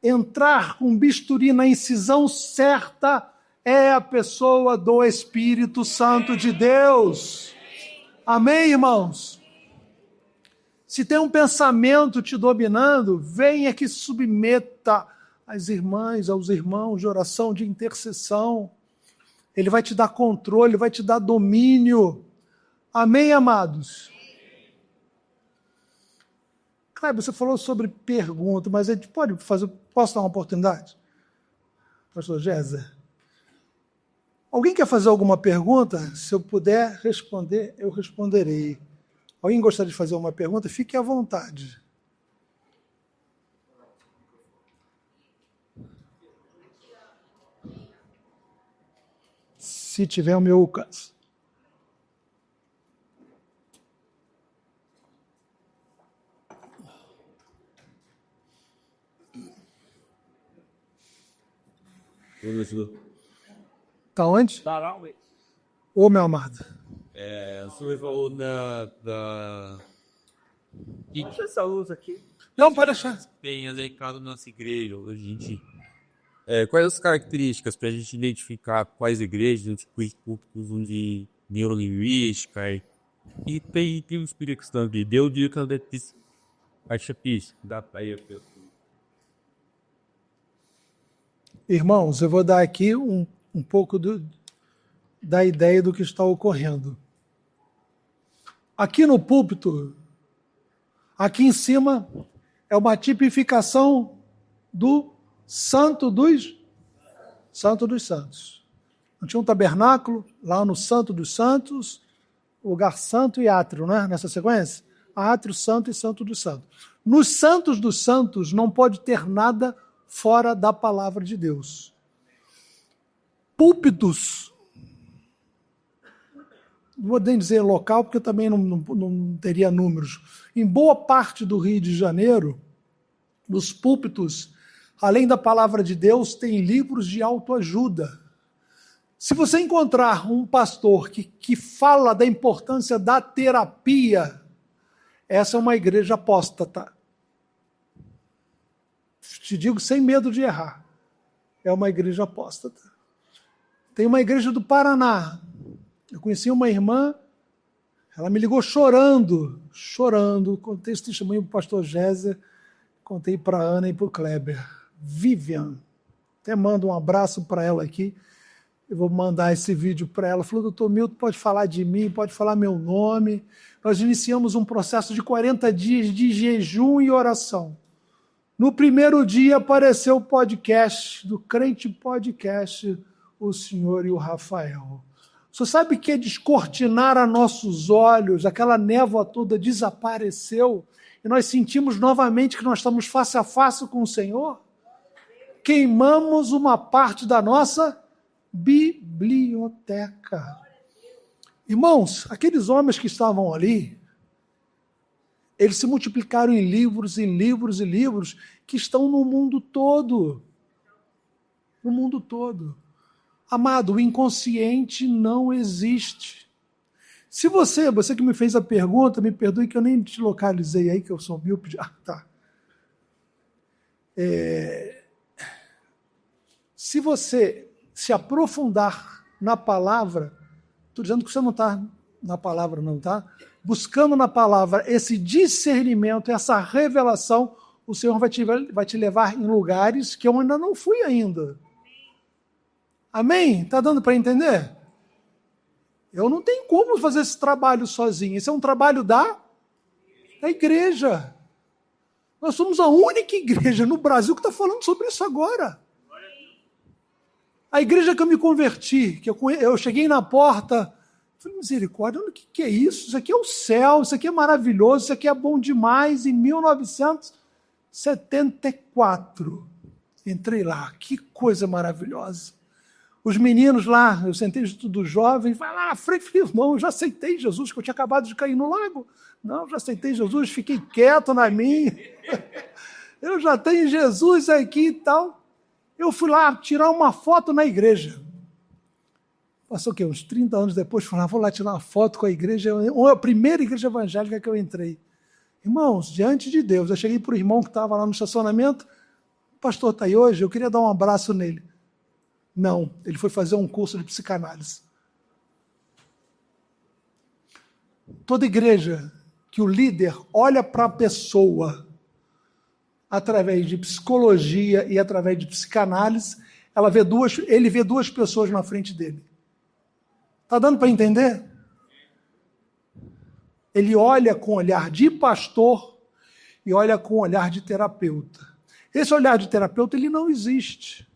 entrar com bisturi na incisão certa é a pessoa do Espírito Santo de Deus. Amém, irmãos? Se tem um pensamento te dominando, venha que submeta às irmãs, aos irmãos de oração, de intercessão. Ele vai te dar controle, vai te dar domínio. Amém, amados? Kleber, você falou sobre pergunta, mas a gente posso dar uma oportunidade? Pastor Géser? Alguém quer fazer alguma pergunta? Se eu puder responder, eu responderei. Alguém gostaria de fazer uma pergunta? Fique à vontade. Se tiver o meu alcance. Está onde? Ô, meu amado. O senhor falou Deixa essa luz aqui. Não, pode deixar. tem adequado na nossa igreja. A gente, quais as características para a gente identificar quais igrejas, tipo, cultos de neurolinguística e tem um espírito que de Deus diz que acha que dá para ir. Irmãos, eu vou dar aqui um pouco da ideia do que está ocorrendo. Aqui no púlpito, aqui em cima, é uma tipificação do Santo dos Santos. Não tinha um tabernáculo lá no Santo dos Santos, lugar santo e átrio, né? Nessa sequência? Átrio, santo e Santo dos Santos. Nos Santos dos Santos não pode ter nada fora da palavra de Deus. Púlpitos, não vou nem dizer local, porque eu também não teria números. Em boa parte do Rio de Janeiro, nos púlpitos, além da palavra de Deus, tem livros de autoajuda. Se você encontrar um pastor que fala da importância da terapia, essa é uma igreja apóstata. Te digo sem medo de errar. É uma igreja apóstata. Tem uma igreja do Paraná. Eu conheci uma irmã, Ela me ligou chorando. Contei esse testemunho para o pastor Géser, contei para a Ana e para o Kleber. Vivian, até mando um abraço para ela aqui. Eu vou mandar esse vídeo para ela. Falou, doutor Milton, pode falar de mim, pode falar meu nome. Nós iniciamos um processo de 40 dias de jejum e oração. No primeiro dia apareceu o podcast, do Crente Podcast, o senhor e o Rafael. Você sabe que é descortinar a nossos olhos, aquela névoa toda desapareceu e nós sentimos novamente que nós estamos face a face com o Senhor? Queimamos uma parte da nossa biblioteca. Irmãos, aqueles homens que estavam ali, eles se multiplicaram em livros, que estão no mundo todo. No mundo todo. Amado, o inconsciente não existe. Se você que me fez a pergunta, me perdoe que eu nem te localizei aí, que eu sou míope. Tá. Se você se aprofundar na palavra, estou dizendo que você não está na palavra, não, tá? Buscando na palavra esse discernimento, essa revelação, o Senhor vai te levar em lugares que eu ainda não fui ainda. Amém? Está dando para entender? Eu não tenho como fazer esse trabalho sozinho. Esse é um trabalho da igreja. Nós somos a única igreja no Brasil que está falando sobre isso agora. A igreja que eu me converti, que eu cheguei na porta, falei, misericórdia, o que é isso? Isso aqui é o céu, isso aqui é maravilhoso, isso aqui é bom demais. Em 1974, entrei lá, que coisa maravilhosa. Os meninos lá, eu sentei junto dos jovens, vai lá na frente, falei, irmão, eu já aceitei Jesus, que eu tinha acabado de cair no lago. Não, já aceitei Jesus, fiquei quieto na minha. Eu já tenho Jesus aqui e tal. Eu fui lá tirar uma foto na igreja. Passou o quê? Uns 30 anos depois, falei, vou lá tirar uma foto com a igreja, a primeira igreja evangélica que eu entrei. Irmãos, diante de Deus, eu cheguei para o irmão que estava lá no estacionamento, o pastor está aí hoje, eu queria dar um abraço nele. Não, ele foi fazer um curso de psicanálise. Toda igreja que o líder olha para a pessoa através de psicologia e através de psicanálise, ele vê duas pessoas na frente dele. Está dando para entender? Ele olha com olhar de pastor e olha com olhar de terapeuta. Esse olhar de terapeuta, ele não existe.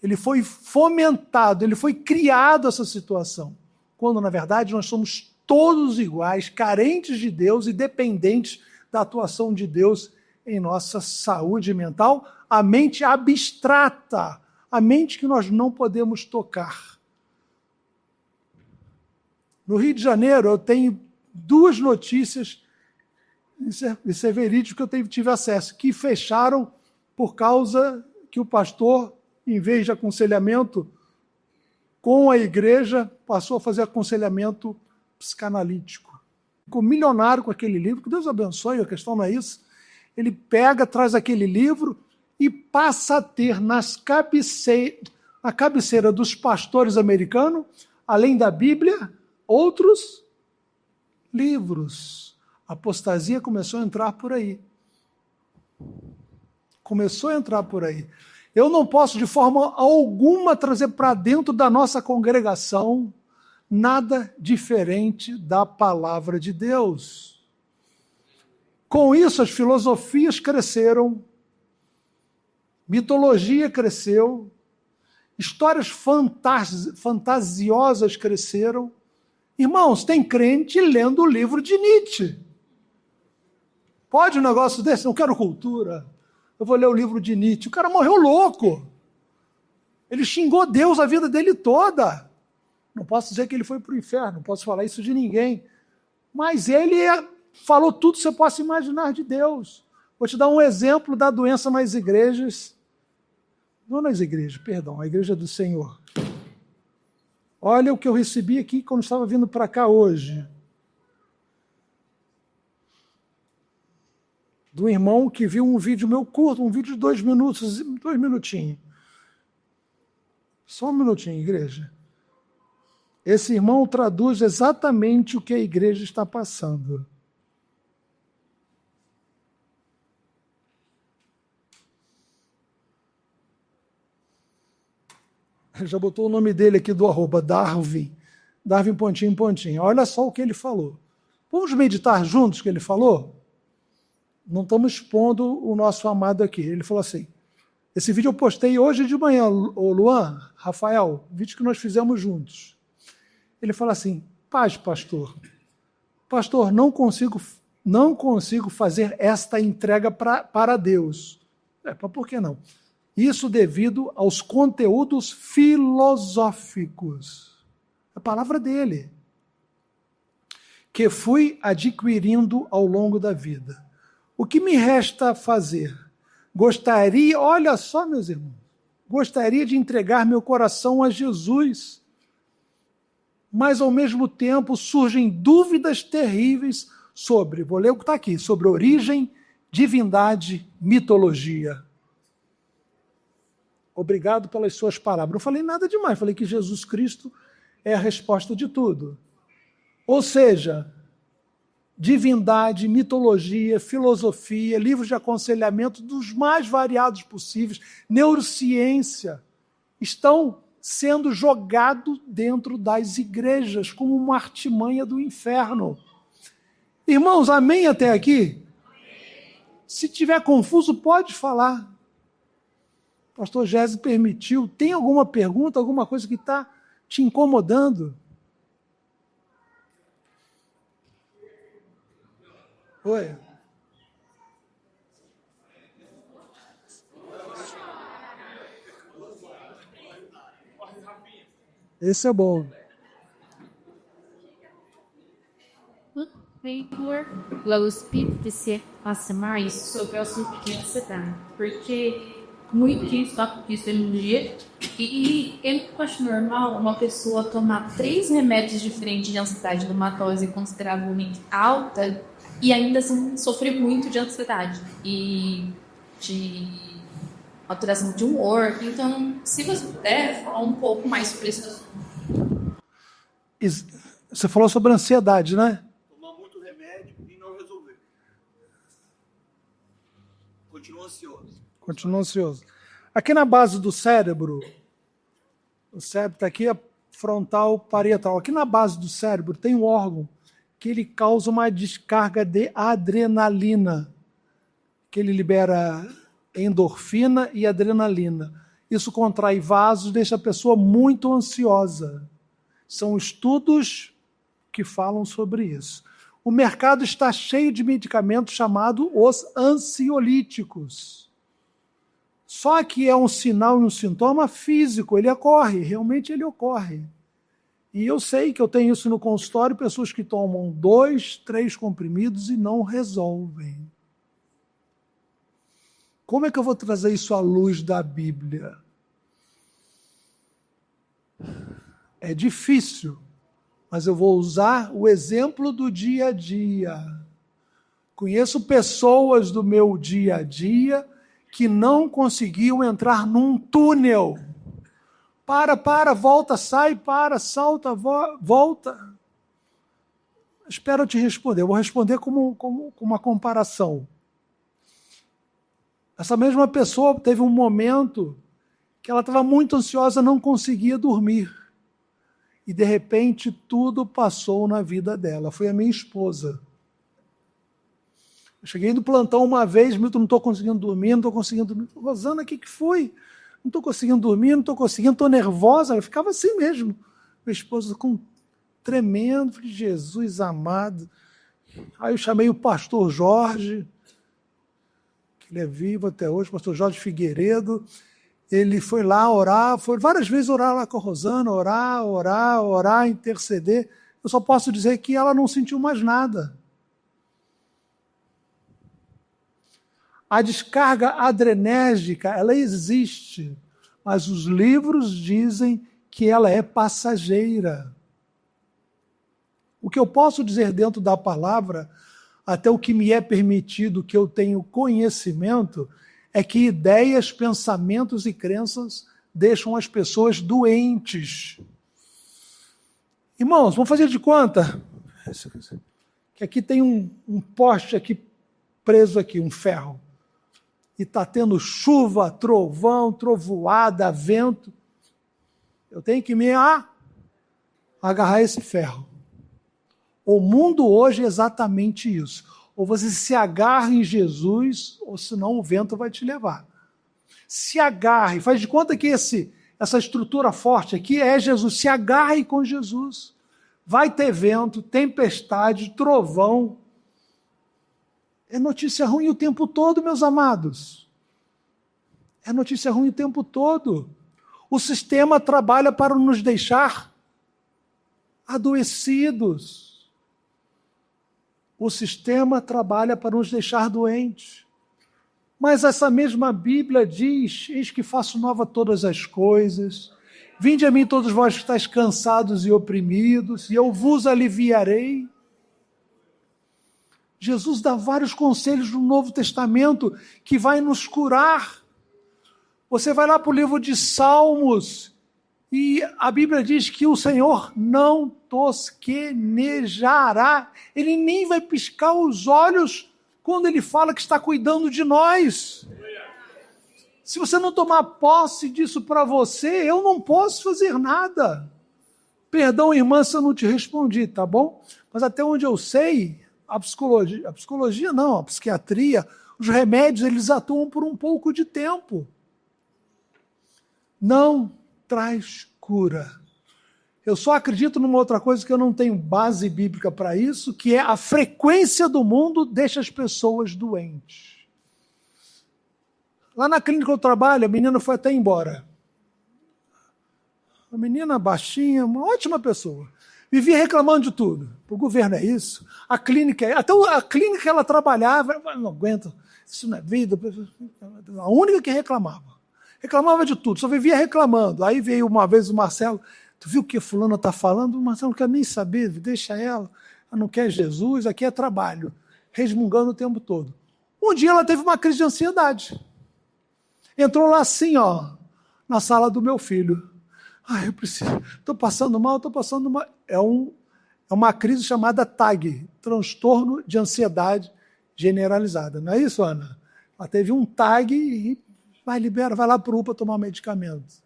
Ele foi fomentado, ele foi criado essa situação, quando, na verdade, nós somos todos iguais, carentes de Deus e dependentes da atuação de Deus em nossa saúde mental, a mente abstrata, a mente que nós não podemos tocar. No Rio de Janeiro, eu tenho duas notícias, isso é verídico, que eu tive acesso, que fecharam por causa que o pastor, em vez de aconselhamento com a igreja, passou a fazer aconselhamento psicanalítico. Ficou milionário com aquele livro, que Deus abençoe, a questão não é isso. Ele traz aquele livro e passa a ter na cabeceira dos pastores americanos, além da Bíblia, outros livros. A apostasia começou a entrar por aí. Eu não posso, de forma alguma, trazer para dentro da nossa congregação nada diferente da palavra de Deus. Com isso, as filosofias cresceram, mitologia cresceu, histórias fantasiosas cresceram. Irmãos, tem crente lendo o livro de Nietzsche. Pode um negócio desse? Não quero cultura. Eu vou ler o livro de Nietzsche. O cara morreu louco. Ele xingou Deus a vida dele toda. Não posso dizer que ele foi para o inferno, não posso falar isso de ninguém. Mas ele falou tudo que você possa imaginar de Deus. Vou te dar um exemplo da doença nas igrejas. Não nas igrejas, perdão, a igreja do Senhor. Olha o que eu recebi aqui quando estava vindo para cá hoje. Do irmão que viu um vídeo meu curto, um vídeo de 2 minutinhos. Só um minutinho, igreja. Esse irmão traduz exatamente o que a igreja está passando. Já botou o nome dele aqui do @ Darwin. Darwin pontinho, pontinho. Olha só o que ele falou. Vamos meditar juntos o que ele falou? Não estamos expondo o nosso amado aqui. Ele falou assim, esse vídeo eu postei hoje de manhã, o Luan, Rafael, vídeo que nós fizemos juntos. Ele fala assim, paz, pastor. Pastor, não consigo fazer esta entrega para Deus. Por que não? Isso devido aos conteúdos filosóficos. A palavra dele. Que fui adquirindo ao longo da vida. O que me resta fazer? Gostaria, olha só, meus irmãos, gostaria de entregar meu coração a Jesus, mas ao mesmo tempo surgem dúvidas terríveis sobre, vou ler o que está aqui, sobre origem, divindade, mitologia. Obrigado pelas suas palavras. Não falei nada demais, falei que Jesus Cristo é a resposta de tudo. Ou seja, divindade, mitologia, filosofia, livros de aconselhamento dos mais variados possíveis, neurociência, estão sendo jogados dentro das igrejas como uma artimanha do inferno. Irmãos, amém até aqui? Se tiver confuso, pode falar. O pastor Gésio permitiu. Tem alguma pergunta, alguma coisa que está te incomodando? Oi. Esse é bom. Heitor, o Espírito de se passa mais sobre o assunto que você está, porque muito disso toca disso hoje em dia, e eu acho normal uma pessoa tomar 3 remédios diferentes de ansiedade numa dose consideravelmente alta e ainda assim sofrer muito de ansiedade e de alteração de humor. Então, se você puder falar um pouco mais sobre isso. Você falou sobre ansiedade, né? Tomar muito remédio e não resolver. Continua ansioso. Continua ansioso. Aqui na base do cérebro, o cérebro está aqui, a frontal parietal. Aqui na base do cérebro tem um órgão que ele causa uma descarga de adrenalina, que ele libera endorfina e adrenalina. Isso contrai vasos, deixa a pessoa muito ansiosa. São estudos que falam sobre isso. O mercado está cheio de medicamentos chamados os ansiolíticos. Só que é um sinal e um sintoma físico, ele ocorre, realmente ele ocorre. E eu sei que eu tenho isso no consultório, pessoas que tomam 2, 3 comprimidos e não resolvem. Como é que eu vou trazer isso à luz da Bíblia? É difícil, mas eu vou usar o exemplo do dia a dia. Conheço pessoas do meu dia a dia que não conseguiam entrar num túnel. Para, volta, sai, salta, volta. Espera eu te responder. Eu vou responder como uma comparação. Essa mesma pessoa teve um momento que ela estava muito ansiosa, não conseguia dormir. E, de repente, tudo passou na vida dela. Foi a minha esposa. Eu cheguei no plantão uma vez, Milton, não estou conseguindo dormir. Rosana, o que foi? Não estou conseguindo dormir, não estou conseguindo, estou nervosa. Ela ficava assim mesmo. Minha esposa tremendo, falei, Jesus amado. Aí eu chamei o pastor Jorge, que ele é vivo até hoje, o pastor Jorge Figueiredo. Ele foi lá orar, foi várias vezes orar lá com a Rosana, orar, interceder. Eu só posso dizer que ela não sentiu mais nada. A descarga adrenérgica, ela existe, mas os livros dizem que ela é passageira. O que eu posso dizer dentro da palavra, até o que me é permitido, que eu tenho conhecimento, é que ideias, pensamentos e crenças deixam as pessoas doentes. Irmãos, vamos fazer de conta que aqui tem um poste aqui preso aqui, um ferro. E está tendo chuva, trovão, trovoada, vento. Eu tenho que me agarrar esse ferro. O mundo hoje é exatamente isso. Ou você se agarra em Jesus, ou senão o vento vai te levar. Se agarre, faz de conta que essa estrutura forte aqui é Jesus. Se agarre com Jesus. Vai ter vento, tempestade, trovão. É notícia ruim o tempo todo, meus amados. É notícia ruim o tempo todo. O sistema trabalha para nos deixar adoecidos. O sistema trabalha para nos deixar doentes. Mas essa mesma Bíblia diz: eis que faço nova todas as coisas. Vinde a mim todos vós que estáis cansados e oprimidos, e eu vos aliviarei. Jesus dá vários conselhos no Novo Testamento que vai nos curar. Você vai lá para o livro de Salmos e a Bíblia diz que o Senhor não tosquenejará. Ele nem vai piscar os olhos quando ele fala que está cuidando de nós. Se você não tomar posse disso para você, eu não posso fazer nada. Perdão, irmã, se eu não te respondi, tá bom? Mas até onde eu sei, a psiquiatria, os remédios, eles atuam por um pouco de tempo. Não traz cura. Eu só acredito numa outra coisa que eu não tenho base bíblica para isso, que é a frequência do mundo deixa as pessoas doentes. Lá na clínica que eu trabalho, a menina foi até embora. Uma menina baixinha, uma ótima pessoa. Vivia reclamando de tudo. O governo é isso, a clínica é... Até a clínica que ela trabalhava, eu não aguento, isso não é vida. A única que reclamava. Reclamava de tudo, só vivia reclamando. Aí veio uma vez o Marcelo, tu viu o que fulano está falando? O Marcelo não quer nem saber, deixa ela não quer Jesus, aqui é trabalho. Resmungando o tempo todo. Um dia ela teve uma crise de ansiedade. Entrou lá assim, na sala do meu filho. Eu preciso, estou passando mal. É uma crise chamada TAG, transtorno de ansiedade generalizada. Não é isso, Ana? Ela teve um TAG e vai lá para o UPA tomar medicamento.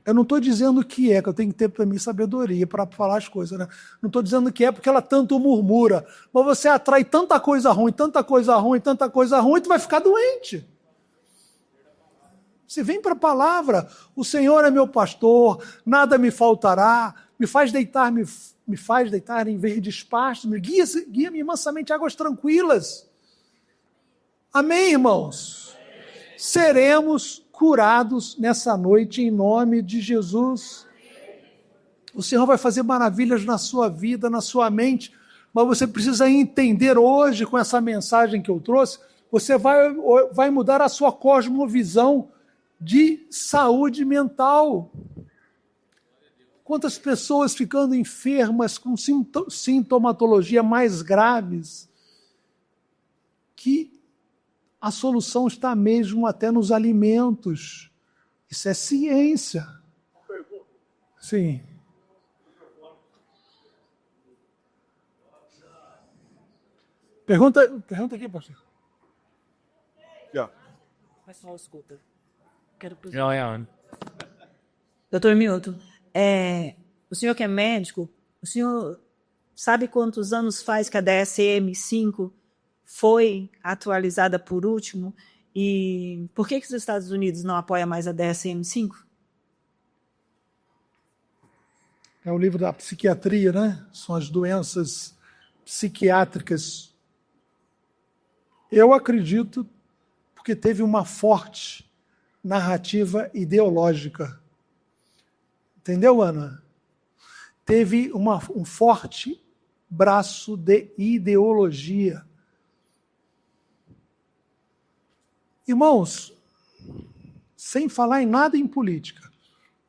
Eu não estou dizendo que é, que eu tenho que ter para mim sabedoria para falar as coisas, né? Não estou dizendo que é porque ela tanto murmura. Mas você atrai tanta coisa ruim, tu vai ficar doente. Você vem para a palavra, o Senhor é meu pastor, nada me faltará, me faz deitar em verdes pastos, guia-me mansamente a águas tranquilas. Amém, irmãos? Seremos curados nessa noite em nome de Jesus. O Senhor vai fazer maravilhas na sua vida, na sua mente, mas você precisa entender hoje, com essa mensagem que eu trouxe, você vai mudar a sua cosmovisão de saúde mental. Quantas pessoas ficando enfermas com sintomatologia mais graves, que a solução está mesmo até nos alimentos. Isso é ciência. Sim. Pergunta aqui, pastor. Pessoal, escuta. Doutor Milton, o senhor que é médico, o senhor sabe quantos anos faz que a DSM-5 foi atualizada por último? E por que os Estados Unidos não apoiam mais a DSM-5? É o livro da psiquiatria, né? São as doenças psiquiátricas. Eu acredito porque teve uma forte narrativa ideológica. Entendeu, Ana? Teve um forte braço de ideologia. Irmãos, sem falar em nada em política,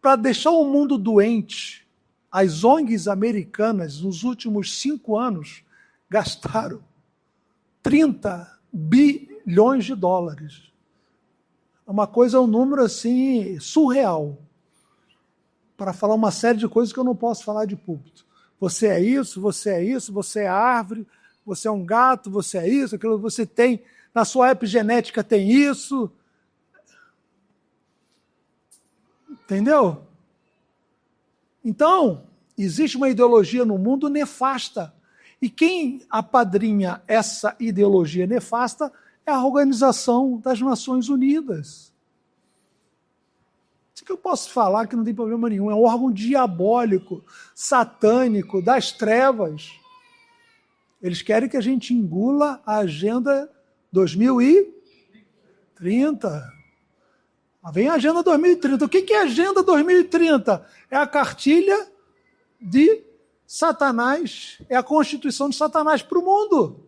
para deixar o mundo doente, as ONGs americanas, nos últimos 5 anos, gastaram 30 bilhões de dólares. É uma coisa, um número assim, surreal. para falar uma série de coisas que eu não posso falar de púlpito. Você é isso, você é árvore, você é um gato, você é isso, aquilo, você tem, na sua epigenética tem isso. Entendeu? Então, existe uma ideologia no mundo nefasta. E quem apadrinha essa ideologia nefasta é a Organização das Nações Unidas. Isso que eu posso falar que não tem problema nenhum. É um órgão diabólico, satânico, das trevas. Eles querem que a gente engula a Agenda 2030. Vem a Agenda 2030. O que é a Agenda 2030? É a cartilha de Satanás, é a Constituição de Satanás para o mundo.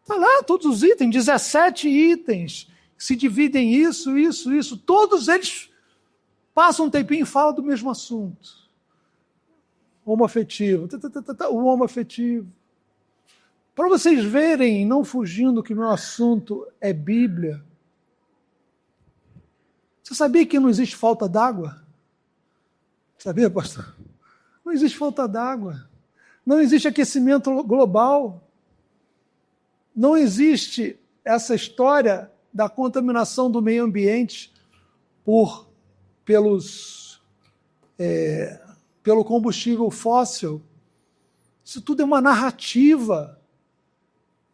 Está lá todos os itens, 17 itens, que se dividem isso. Todos eles passam um tempinho e falam do mesmo assunto. Homoafetivo, o homoafetivo. Para vocês verem, não fugindo que meu assunto é Bíblia. Você sabia que não existe falta d'água? Sabia, pastor? Não existe falta d'água. Não existe aquecimento global. Não existe essa história da contaminação do meio ambiente pelo combustível fóssil. Isso tudo é uma narrativa.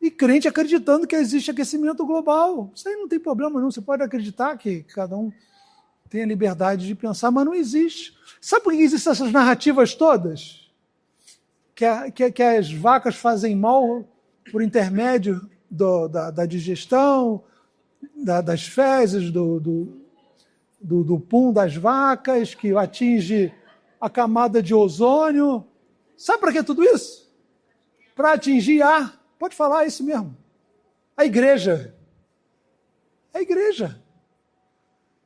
E crente acreditando que existe aquecimento global. Isso aí não tem problema não. Você pode acreditar que cada um tem a liberdade de pensar, mas não existe. Sabe por que existem essas narrativas todas? Que as vacas fazem mal por intermédio da digestão, das fezes, do pum das vacas, que atinge a camada de ozônio. Sabe para que tudo isso? Para atingir ar. Pode falar isso mesmo. A igreja. A igreja.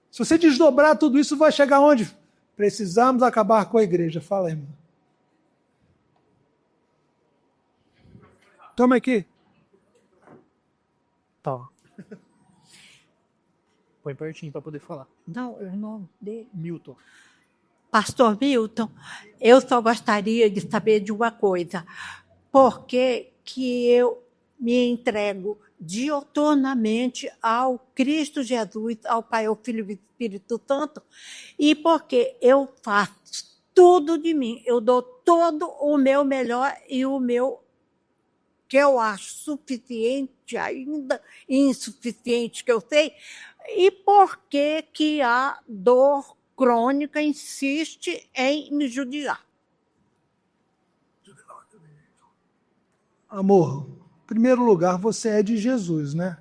Se você desdobrar tudo isso, vai chegar onde? Precisamos acabar com a igreja. Fala, irmão. Toma aqui. Tá. Põe pertinho para poder falar. Não, o nome dele. Milton. Pastor Milton, eu só gostaria de saber de uma coisa. Por que eu me entrego dioturnamente ao Cristo Jesus, ao Pai, ao Filho e ao Espírito Santo, e porque eu faço tudo de mim, eu dou todo o meu melhor e o meu que eu acho suficiente, ainda insuficiente que eu sei, e por que a dor crônica insiste em me judiar? Amor, em primeiro lugar, você é de Jesus, né?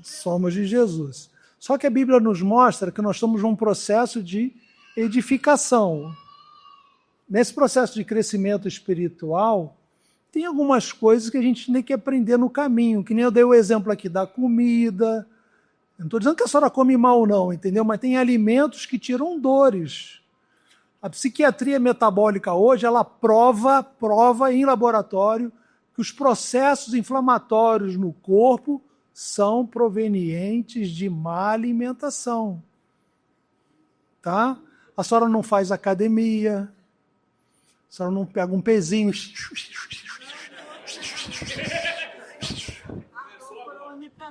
Somos de Jesus. Só que a Bíblia nos mostra que nós estamos num processo de edificação. Nesse processo de crescimento espiritual, tem algumas coisas que a gente tem que aprender no caminho, que nem eu dei o exemplo aqui da comida. Eu não estou dizendo que a senhora come mal, não, entendeu? Mas tem alimentos que tiram dores. A psiquiatria metabólica hoje, ela prova em laboratório que os processos inflamatórios no corpo são provenientes de má alimentação. Tá? A senhora não faz academia, a senhora não pega um pezinho.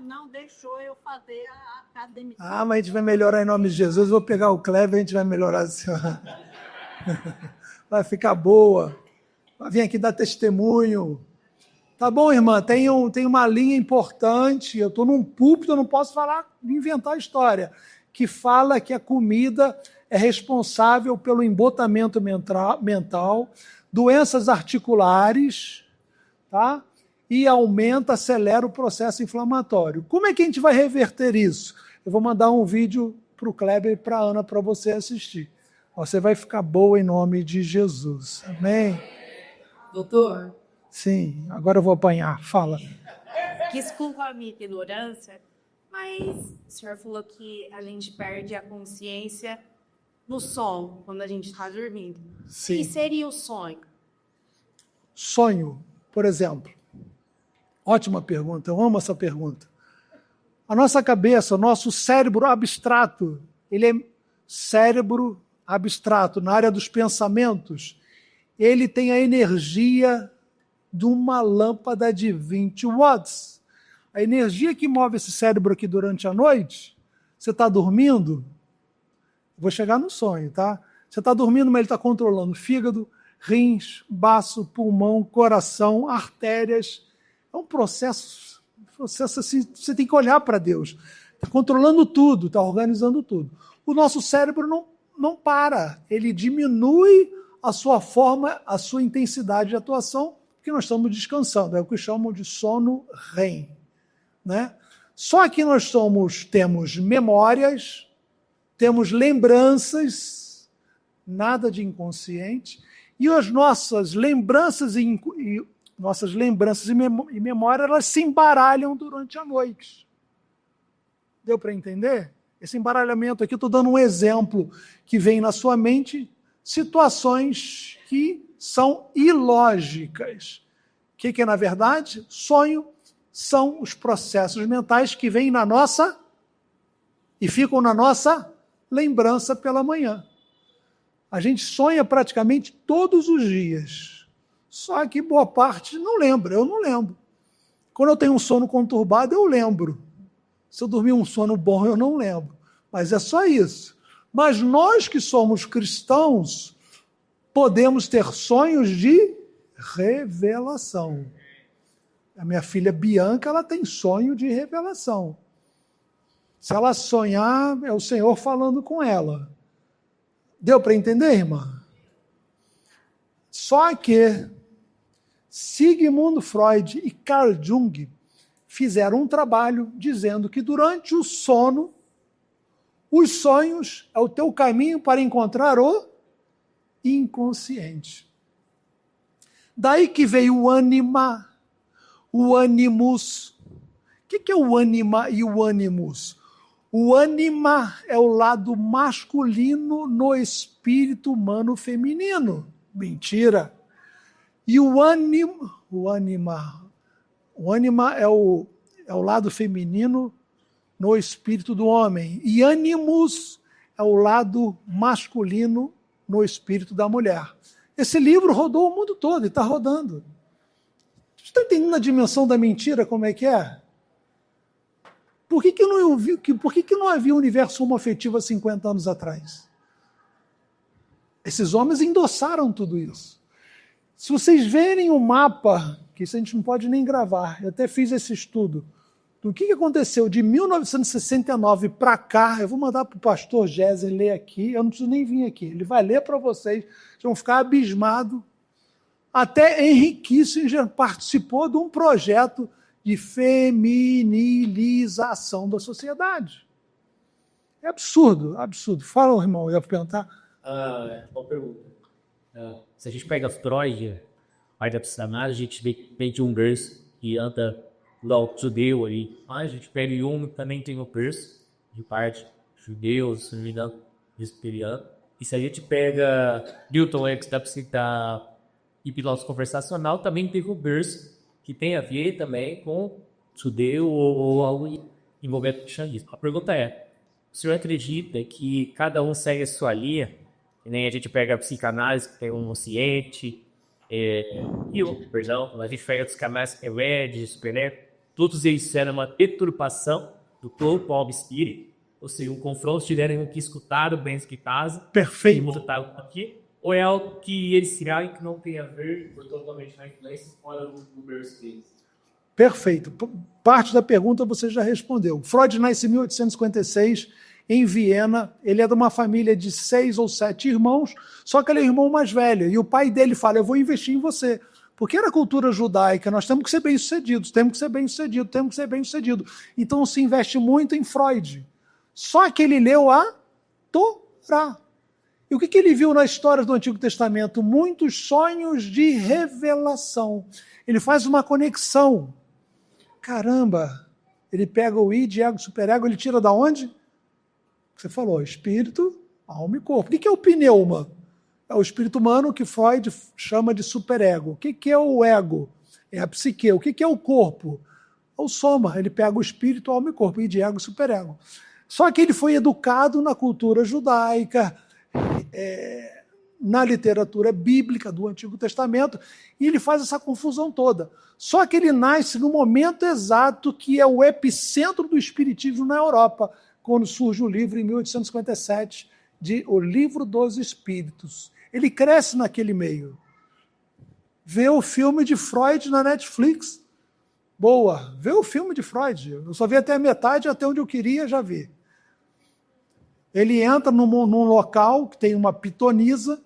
Não deixou eu fazer a academia. Ah, mas a gente vai melhorar em nome de Jesus. Eu vou pegar o Kleber e a gente vai melhorar a senhora. Vai ficar boa. Vai vir aqui dar testemunho. Tá bom, irmã? Tem uma linha importante. Eu estou num púlpito, eu não posso inventar história. Que fala que a comida é responsável pelo embotamento mental, doenças articulares, tá? E acelera o processo inflamatório. Como é que a gente vai reverter isso? Eu vou mandar um vídeo para o Kleber e para a Ana para você assistir. Você vai ficar boa em nome de Jesus. Amém? Doutor? Sim, agora eu vou apanhar. Fala. Desculpa a minha ignorância, mas o senhor falou que a gente perde a consciência no sono, quando a gente está dormindo. Sim. O que seria o sonho? Sonho, por exemplo. Ótima pergunta, eu amo essa pergunta. A nossa cabeça, o nosso cérebro abstrato, ele é cérebro abstrato, na área dos pensamentos, ele tem a energia de uma lâmpada de 20 watts. A energia que move esse cérebro aqui durante a noite, você está dormindo, vou chegar no sonho, tá? Você está dormindo, mas ele está controlando fígado, rins, baço, pulmão, coração, artérias. É um processo assim, você tem que olhar para Deus. Está controlando tudo, está organizando tudo. O nosso cérebro não para, ele diminui a sua forma, a sua intensidade de atuação, porque nós estamos descansando. É o que chamam de sono REM. Né? Só que nós temos memórias, temos lembranças, nada de inconsciente, e as nossas lembranças e memória, elas se embaralham durante a noite. Deu para entender? Esse embaralhamento aqui, estou dando um exemplo que vem na sua mente, situações que são ilógicas. O que é, na verdade? Sonho são os processos mentais que vêm na nossa e ficam na nossa lembrança pela manhã. A gente sonha praticamente todos os dias. Só que boa parte não lembra, eu não lembro. Quando eu tenho um sono conturbado, eu lembro. Se eu dormir um sono bom, eu não lembro. Mas é só isso. Mas nós que somos cristãos, podemos ter sonhos de revelação. A minha filha Bianca, ela tem sonho de revelação. Se ela sonhar, é o Senhor falando com ela. Deu para entender, irmã? Só que Sigmund Freud e Carl Jung fizeram um trabalho dizendo que durante o sono, os sonhos é o teu caminho para encontrar o inconsciente. Daí que veio o ânima, o animus. O que é o ânima e o animus? O ânima é o lado masculino no espírito humano feminino. Mentira. E o ânima é o lado feminino no espírito do homem. E animus é o lado masculino no espírito da mulher. Esse livro rodou o mundo todo e está rodando. Você está entendendo a dimensão da mentira, como é que é? Por que não havia universo homoafetivo há 50 anos atrás? Esses homens endossaram tudo isso. Se vocês verem o mapa, que isso a gente não pode nem gravar, eu até fiz esse estudo, do que aconteceu de 1969 para cá, eu vou mandar para o pastor Géser ler aqui, eu não preciso nem vir aqui, ele vai ler para vocês, vocês vão ficar abismados. Até Henry Kissinger participou de um projeto de feminilização da sociedade. É absurdo, absurdo. Fala, irmão, eu ia perguntar. Uma pergunta. Se a gente pega Freud, a da psicanálise, a gente vê de um berço que anda lá judeu ali. A gente pega Jung, também tem o berço de parte judeus, se não me engano, presbiteriano. E se a gente pega Newton X da hipnose conversacional, também tem o berço que tem a ver também com judeu ou algo envolvendo o cristianismo. A pergunta é, o senhor acredita que cada um segue a sua linha? E nem a gente pega a psicanálise, que tem um consciente, a gente pega a psicanálise que é Red, Superego, todos eles fizeram uma deturpação do corpo, alma e espírito, ou seja, um confronto, tiveram que escutar o bem que casa, perfeito, e mudaram aqui, ou é algo que eles tiraram que não tem a ver, por totalmente na influência, fora do berço deles? Perfeito. Parte da pergunta você já respondeu. Freud nasce em 1856, em Viena. Ele é de uma família de 6 ou 7 irmãos, só que ele é o irmão mais velho. E o pai dele fala, eu vou investir em você. Porque era a cultura judaica, nós temos que ser bem-sucedidos, temos que ser bem-sucedidos, temos que ser bem-sucedidos. Então se investe muito em Freud. Só que ele leu a Torá. E o que ele viu na história do Antigo Testamento? Muitos sonhos de revelação. Ele faz uma conexão. Caramba, ele pega o id, ego, superego, ele tira da onde? Você falou, espírito, alma e corpo. O que é o pneuma? É o espírito humano que Freud chama de superego. O que é o ego? É a psique. O que é o corpo? É o soma. Ele pega o espírito, alma e corpo, id, ego, superego. Só que ele foi educado na cultura judaica. na literatura bíblica do Antigo Testamento, e ele faz essa confusão toda. Só que ele nasce no momento exato que é o epicentro do espiritismo na Europa, quando surge o livro, em 1857, de O Livro dos Espíritos. Ele cresce naquele meio. Vê o filme de Freud na Netflix. Boa, vê o filme de Freud. Eu só vi até a metade, até onde eu queria, já vi. Ele entra num local que tem uma pitonisa,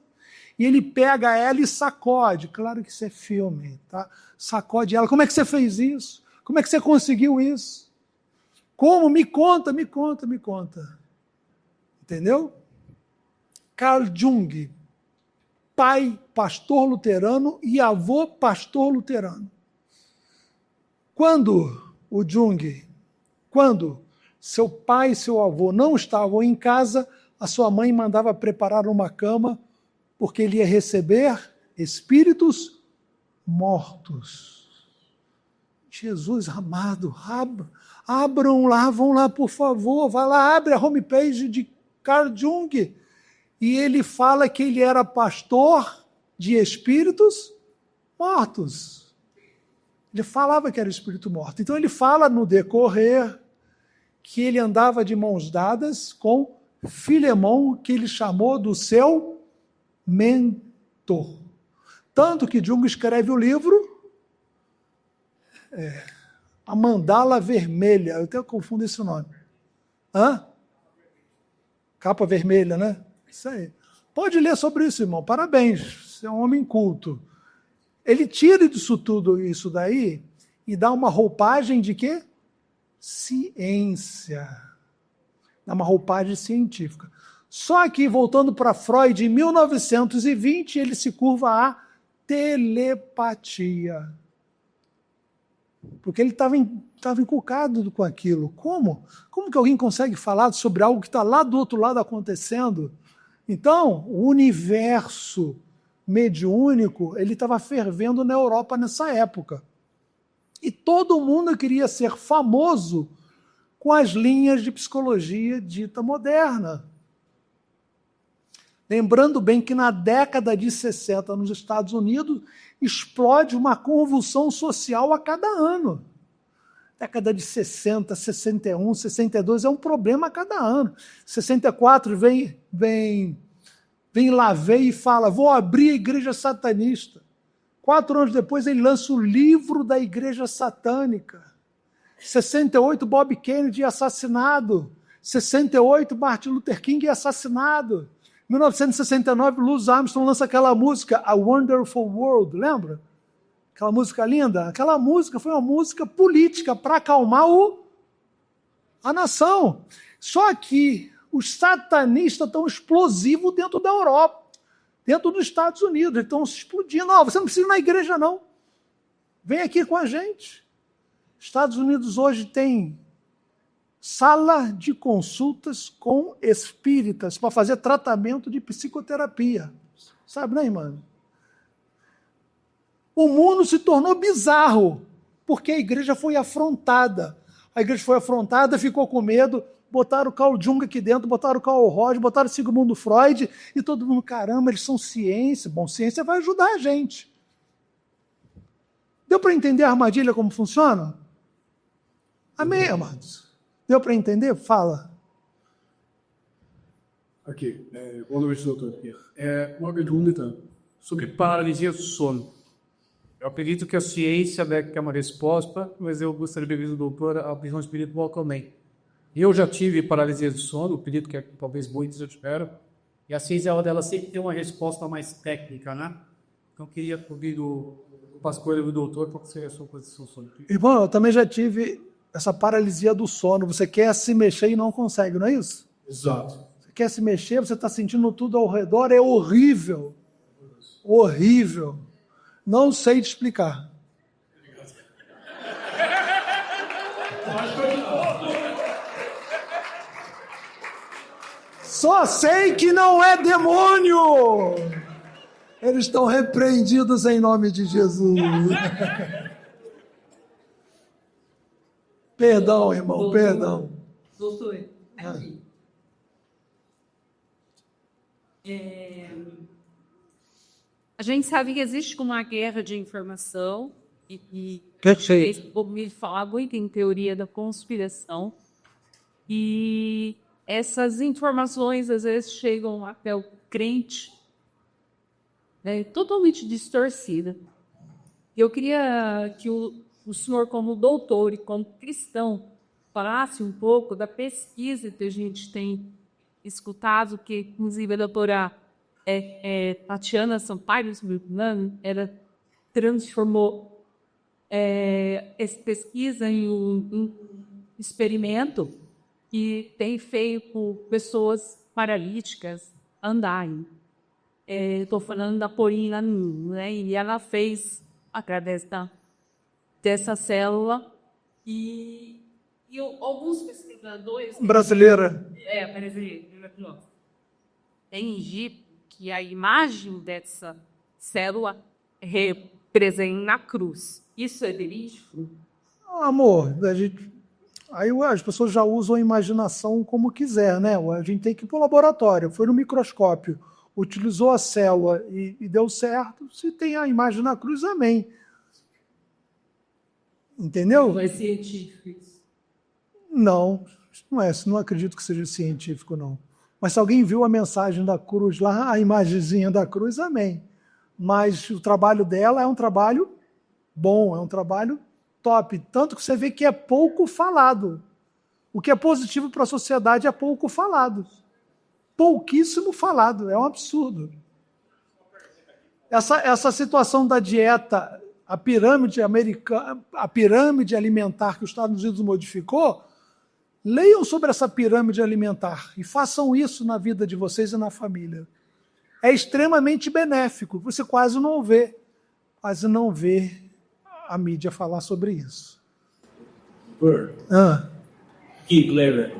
e ele pega ela e sacode. Claro que isso é filme, tá? Sacode ela. Como é que você fez isso? Como é que você conseguiu isso? Como? Me conta, me conta, me conta. Entendeu? Carl Jung, pai pastor luterano e avô pastor luterano. Quando seu pai e seu avô não estavam em casa, a sua mãe mandava preparar uma cama, porque ele ia receber espíritos mortos. Jesus amado, abram lá, vão lá, por favor, vai lá, abre a homepage de Carl Jung. E ele fala que ele era pastor de espíritos mortos. Ele falava que era espírito morto. Então ele fala no decorrer que ele andava de mãos dadas com Filemão, que ele chamou do seu mentor. Tanto que Jung escreve o livro A Mandala Vermelha. Eu até confundo esse nome. Capa vermelha, né? Isso aí. Pode ler sobre isso, irmão. Parabéns. Você é um homem culto. Ele tira disso tudo isso daí e dá uma roupagem de quê? Ciência. Dá uma roupagem científica. Só que, voltando para Freud, em 1920, ele se curva à telepatia. Porque ele estava encucado com aquilo. Como? Como que alguém consegue falar sobre algo que está lá do outro lado acontecendo? Então, o universo mediúnico, ele estava fervendo na Europa nessa época. E todo mundo queria ser famoso com as linhas de psicologia dita moderna. Lembrando bem que na década de 60, nos Estados Unidos, explode uma convulsão social a cada ano. Década de 60, 61, 62 é um problema a cada ano. 64 vem Lavey e fala, vou abrir a igreja satanista. 4 anos depois ele lança o livro da igreja satânica. 68, Bob Kennedy é assassinado. 68, Martin Luther King é assassinado. 1969, Louis Armstrong lança aquela música, A Wonderful World, lembra? Aquela música linda? Aquela música foi uma música política para acalmar a nação. Só que os satanistas estão explosivos dentro da Europa, dentro dos Estados Unidos, eles estão se explodindo. Não, você não precisa ir na igreja, não. Vem aqui com a gente. Estados Unidos hoje tem sala de consultas com espíritas para fazer tratamento de psicoterapia. Sabe, né, irmã? O mundo se tornou bizarro, porque a igreja foi afrontada. A igreja foi afrontada, ficou com medo, botaram o Carl Jung aqui dentro, botaram o Carl Rogers, botaram o Sigmund Freud, e todo mundo, caramba, eles são ciência. Bom, ciência vai ajudar a gente. Deu para entender a armadilha como funciona? Amém, amados? Deu para entender? Fala. Aqui, boa noite, doutor. Uma pergunta sobre paralisia do sono. Eu acredito que a ciência deve ter uma resposta, mas eu gostaria de ouvir do doutor a opinião espiritual também. Eu já tive paralisia do sono, acredito que talvez muitos já tiveram, e a ciência dela sempre tem uma resposta mais técnica, né? Então eu queria ouvir do pastor e do doutor qual seria a sua posição sobre isso. Irmão, eu também já tive essa paralisia do sono. Você quer se mexer e não consegue, não é isso? Exato. Você quer se mexer, você está sentindo tudo ao redor, é horrível. Horrível. Não sei te explicar. Só sei que não é demônio. Eles estão repreendidos em nome de Jesus. Perdão, irmão, perdão. Doutor, A gente sabe que existe uma guerra de informação e me falar muito em teoria da conspiração. E essas informações, às vezes, chegam até o crente totalmente distorcida. Eu queria que o senhor, como doutor e como cristão, falasse um pouco da pesquisa que a gente tem escutado, que, inclusive, a doutora Tatiana Sampaio, ela transformou essa pesquisa em um experimento que tem feito pessoas paralíticas andarem. Estou falando da Porina, né? E ela fez, através dessa célula, e alguns pesquisadores... Brasileira. Brasileira. Tem que a imagem dessa célula representa a cruz. Isso é verídico? Amor, aí as pessoas já usam a imaginação como quiser, né? A gente tem que ir para o laboratório, foi no microscópio, utilizou a célula e deu certo. Se tem a imagem na cruz, amém. Entendeu? Não é científico isso. Não acredito que seja científico, não. Mas se alguém viu a mensagem da cruz lá, a imagenzinha da cruz, amém. Mas o trabalho dela é um trabalho bom, é um trabalho top. Tanto que você vê que é pouco falado. O que é positivo para a sociedade é pouco falado. Pouquíssimo falado, é um absurdo. Essa situação da dieta, a pirâmide alimentar que os Estados Unidos modificou, leiam sobre essa pirâmide alimentar e façam isso na vida de vocês e na família. É extremamente benéfico. Você quase não vê a mídia falar sobre isso. Aqui, Clever.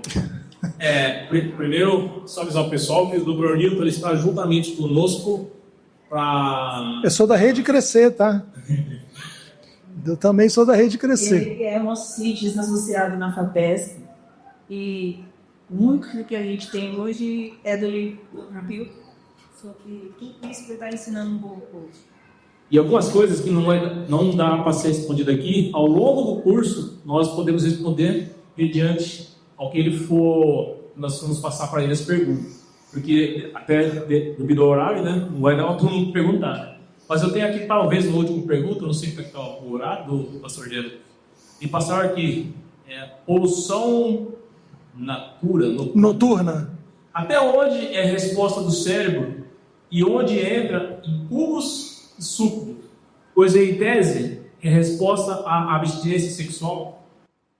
Primeiro, só avisar o pessoal que o Dr. Newton está juntamente conosco para... Eu sou da Rede Crescer, tá? Eu também sou da Rede Crescer. Ele é nosso CITES associado na FAPESP. E muito do que a gente tem hoje é do Dr. Só que tudo isso ele está ensinando um pouco. E algumas coisas que não dá para ser respondido aqui, ao longo do curso, nós podemos responder mediante ao que ele for, nós vamos passar para ele as perguntas. Porque até devido ao horário, né, não vai dar todo mundo perguntar. Mas eu tenho aqui, talvez, no último pergunta, não sei como é que está o horário do pastor Gero, e passar aqui, poluição noturna. Até onde é a resposta do cérebro e onde entra impulsos e súculos? Pois, em tese, é resposta à abstinência sexual.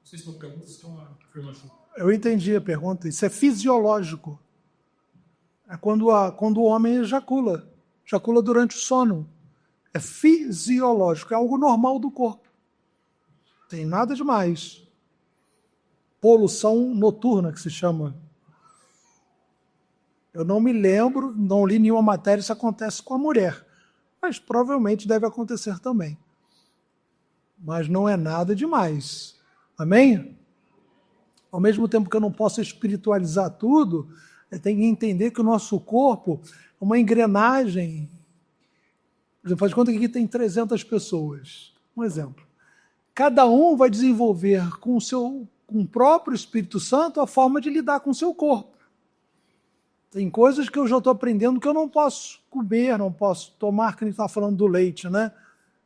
Não sei se uma pergunta, se é uma afirmação. Eu entendi a pergunta. Isso é fisiológico. É quando o homem ejacula durante o sono. É fisiológico, é algo normal do corpo. Não tem nada demais. Poluição noturna, que se chama. Eu não me lembro, não li nenhuma matéria se acontece com a mulher, mas provavelmente deve acontecer também. Mas não é nada demais. Amém? Ao mesmo tempo que eu não posso espiritualizar tudo, eu tenho que entender que o nosso corpo é uma engrenagem. Por exemplo, faz conta que aqui tem 300 pessoas. Um exemplo. Cada um vai desenvolver com o próprio Espírito Santo a forma de lidar com o seu corpo. Tem coisas que eu já estou aprendendo que eu não posso comer, não posso tomar, que a gente está falando do leite, né?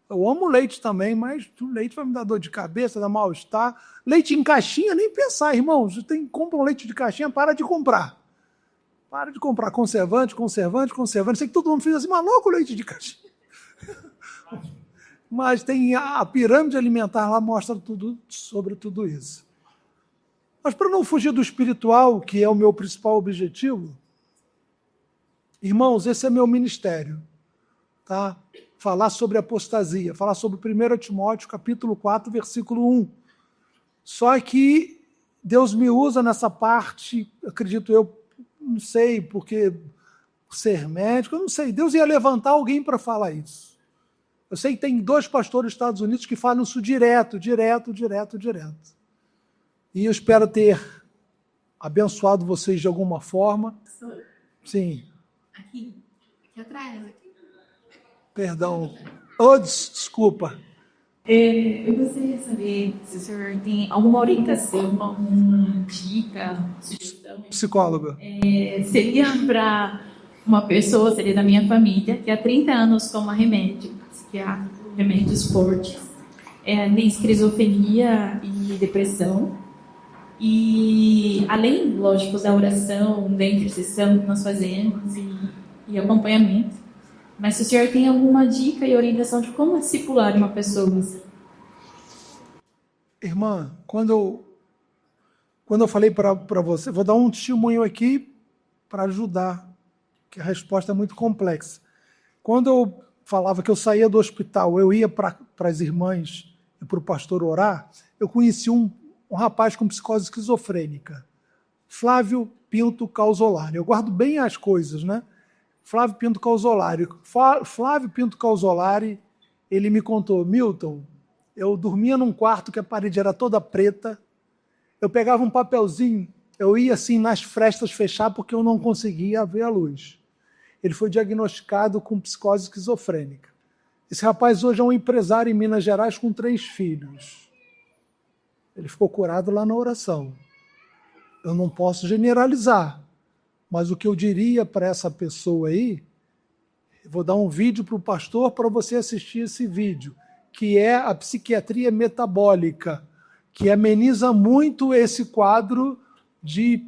Eu amo leite também, mas o leite vai me dar dor de cabeça, dar mal-estar. Leite em caixinha, nem pensar, irmãos. Compra um leite de caixinha, para de comprar. Para de comprar conservante. Sei que todo mundo fez assim, maluco, leite de caixinha. Mas tem a pirâmide alimentar lá, mostra tudo sobre tudo isso. Mas para não fugir do espiritual, que é o meu principal objetivo, irmãos, esse é meu ministério, tá? Falar sobre apostasia, falar sobre 1 Timóteo, capítulo 4, versículo 1. Só que Deus me usa nessa parte, acredito eu, não sei, porque ser médico, eu não sei, Deus ia levantar alguém para falar isso. Eu sei que tem 2 pastores dos Estados Unidos que falam isso direto. E eu espero ter abençoado vocês de alguma forma. Sim. Aqui atrás. Perdão. Oh, desculpa. Eu gostaria de saber se o senhor tem alguma orientação, alguma dica, sugestão. Psicóloga. Seria para uma pessoa, seria da minha família, que há 30 anos toma remédio, psiquiátrico, remédios fortes, tem esquizofrenia e depressão. E além, lógico, da oração, da intercessão que nós fazemos e acompanhamento, mas se o senhor tem alguma dica e orientação de como discipular uma pessoa assim? Irmã, quando eu falei para você, vou dar um testemunho aqui para ajudar, que a resposta é muito complexa. Quando eu falava que eu saía do hospital, eu ia para as irmãs e para o pastor orar, eu conheci um rapaz com psicose esquizofrênica, Flávio Pinto Calzolari. Eu guardo bem as coisas, né? Flávio Pinto Calzolari. Flávio Pinto Calzolari, ele me contou, Milton, eu dormia num quarto que a parede era toda preta, eu pegava um papelzinho, eu ia assim nas frestas fechar porque eu não conseguia ver a luz. Ele foi diagnosticado com psicose esquizofrênica. Esse rapaz hoje é um empresário em Minas Gerais com 3 filhos. Ele ficou curado lá na oração. Eu não posso generalizar, mas o que eu diria para essa pessoa aí, eu vou dar um vídeo para o pastor para você assistir esse vídeo, que é a psiquiatria metabólica, que ameniza muito esse quadro de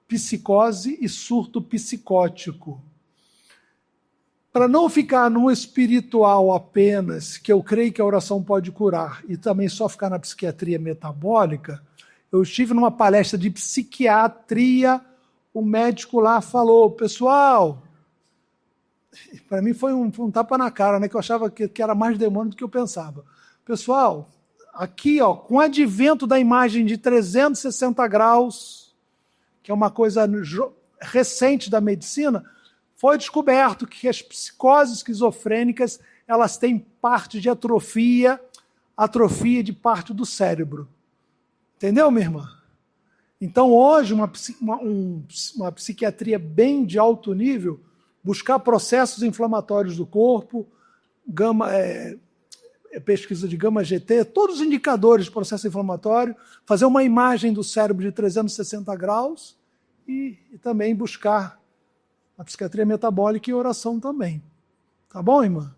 psicose e surto psicótico. Para não ficar no espiritual apenas, que eu creio que a oração pode curar, e também só ficar na psiquiatria metabólica, eu estive numa palestra de psiquiatria, o médico lá falou, pessoal, para mim foi um tapa na cara, né, que eu achava que era mais demônio do que eu pensava. Pessoal, aqui, ó, com o advento da imagem de 360 graus, que é uma coisa recente da medicina, foi descoberto que as psicoses esquizofrênicas elas têm parte de atrofia de parte do cérebro. Entendeu, minha irmã? Então, hoje, uma psiquiatria bem de alto nível, buscar processos inflamatórios do corpo, pesquisa de gama-GT, todos os indicadores de processo inflamatório, fazer uma imagem do cérebro de 360 graus e também buscar a psiquiatria metabólica e oração também. Tá bom, irmã?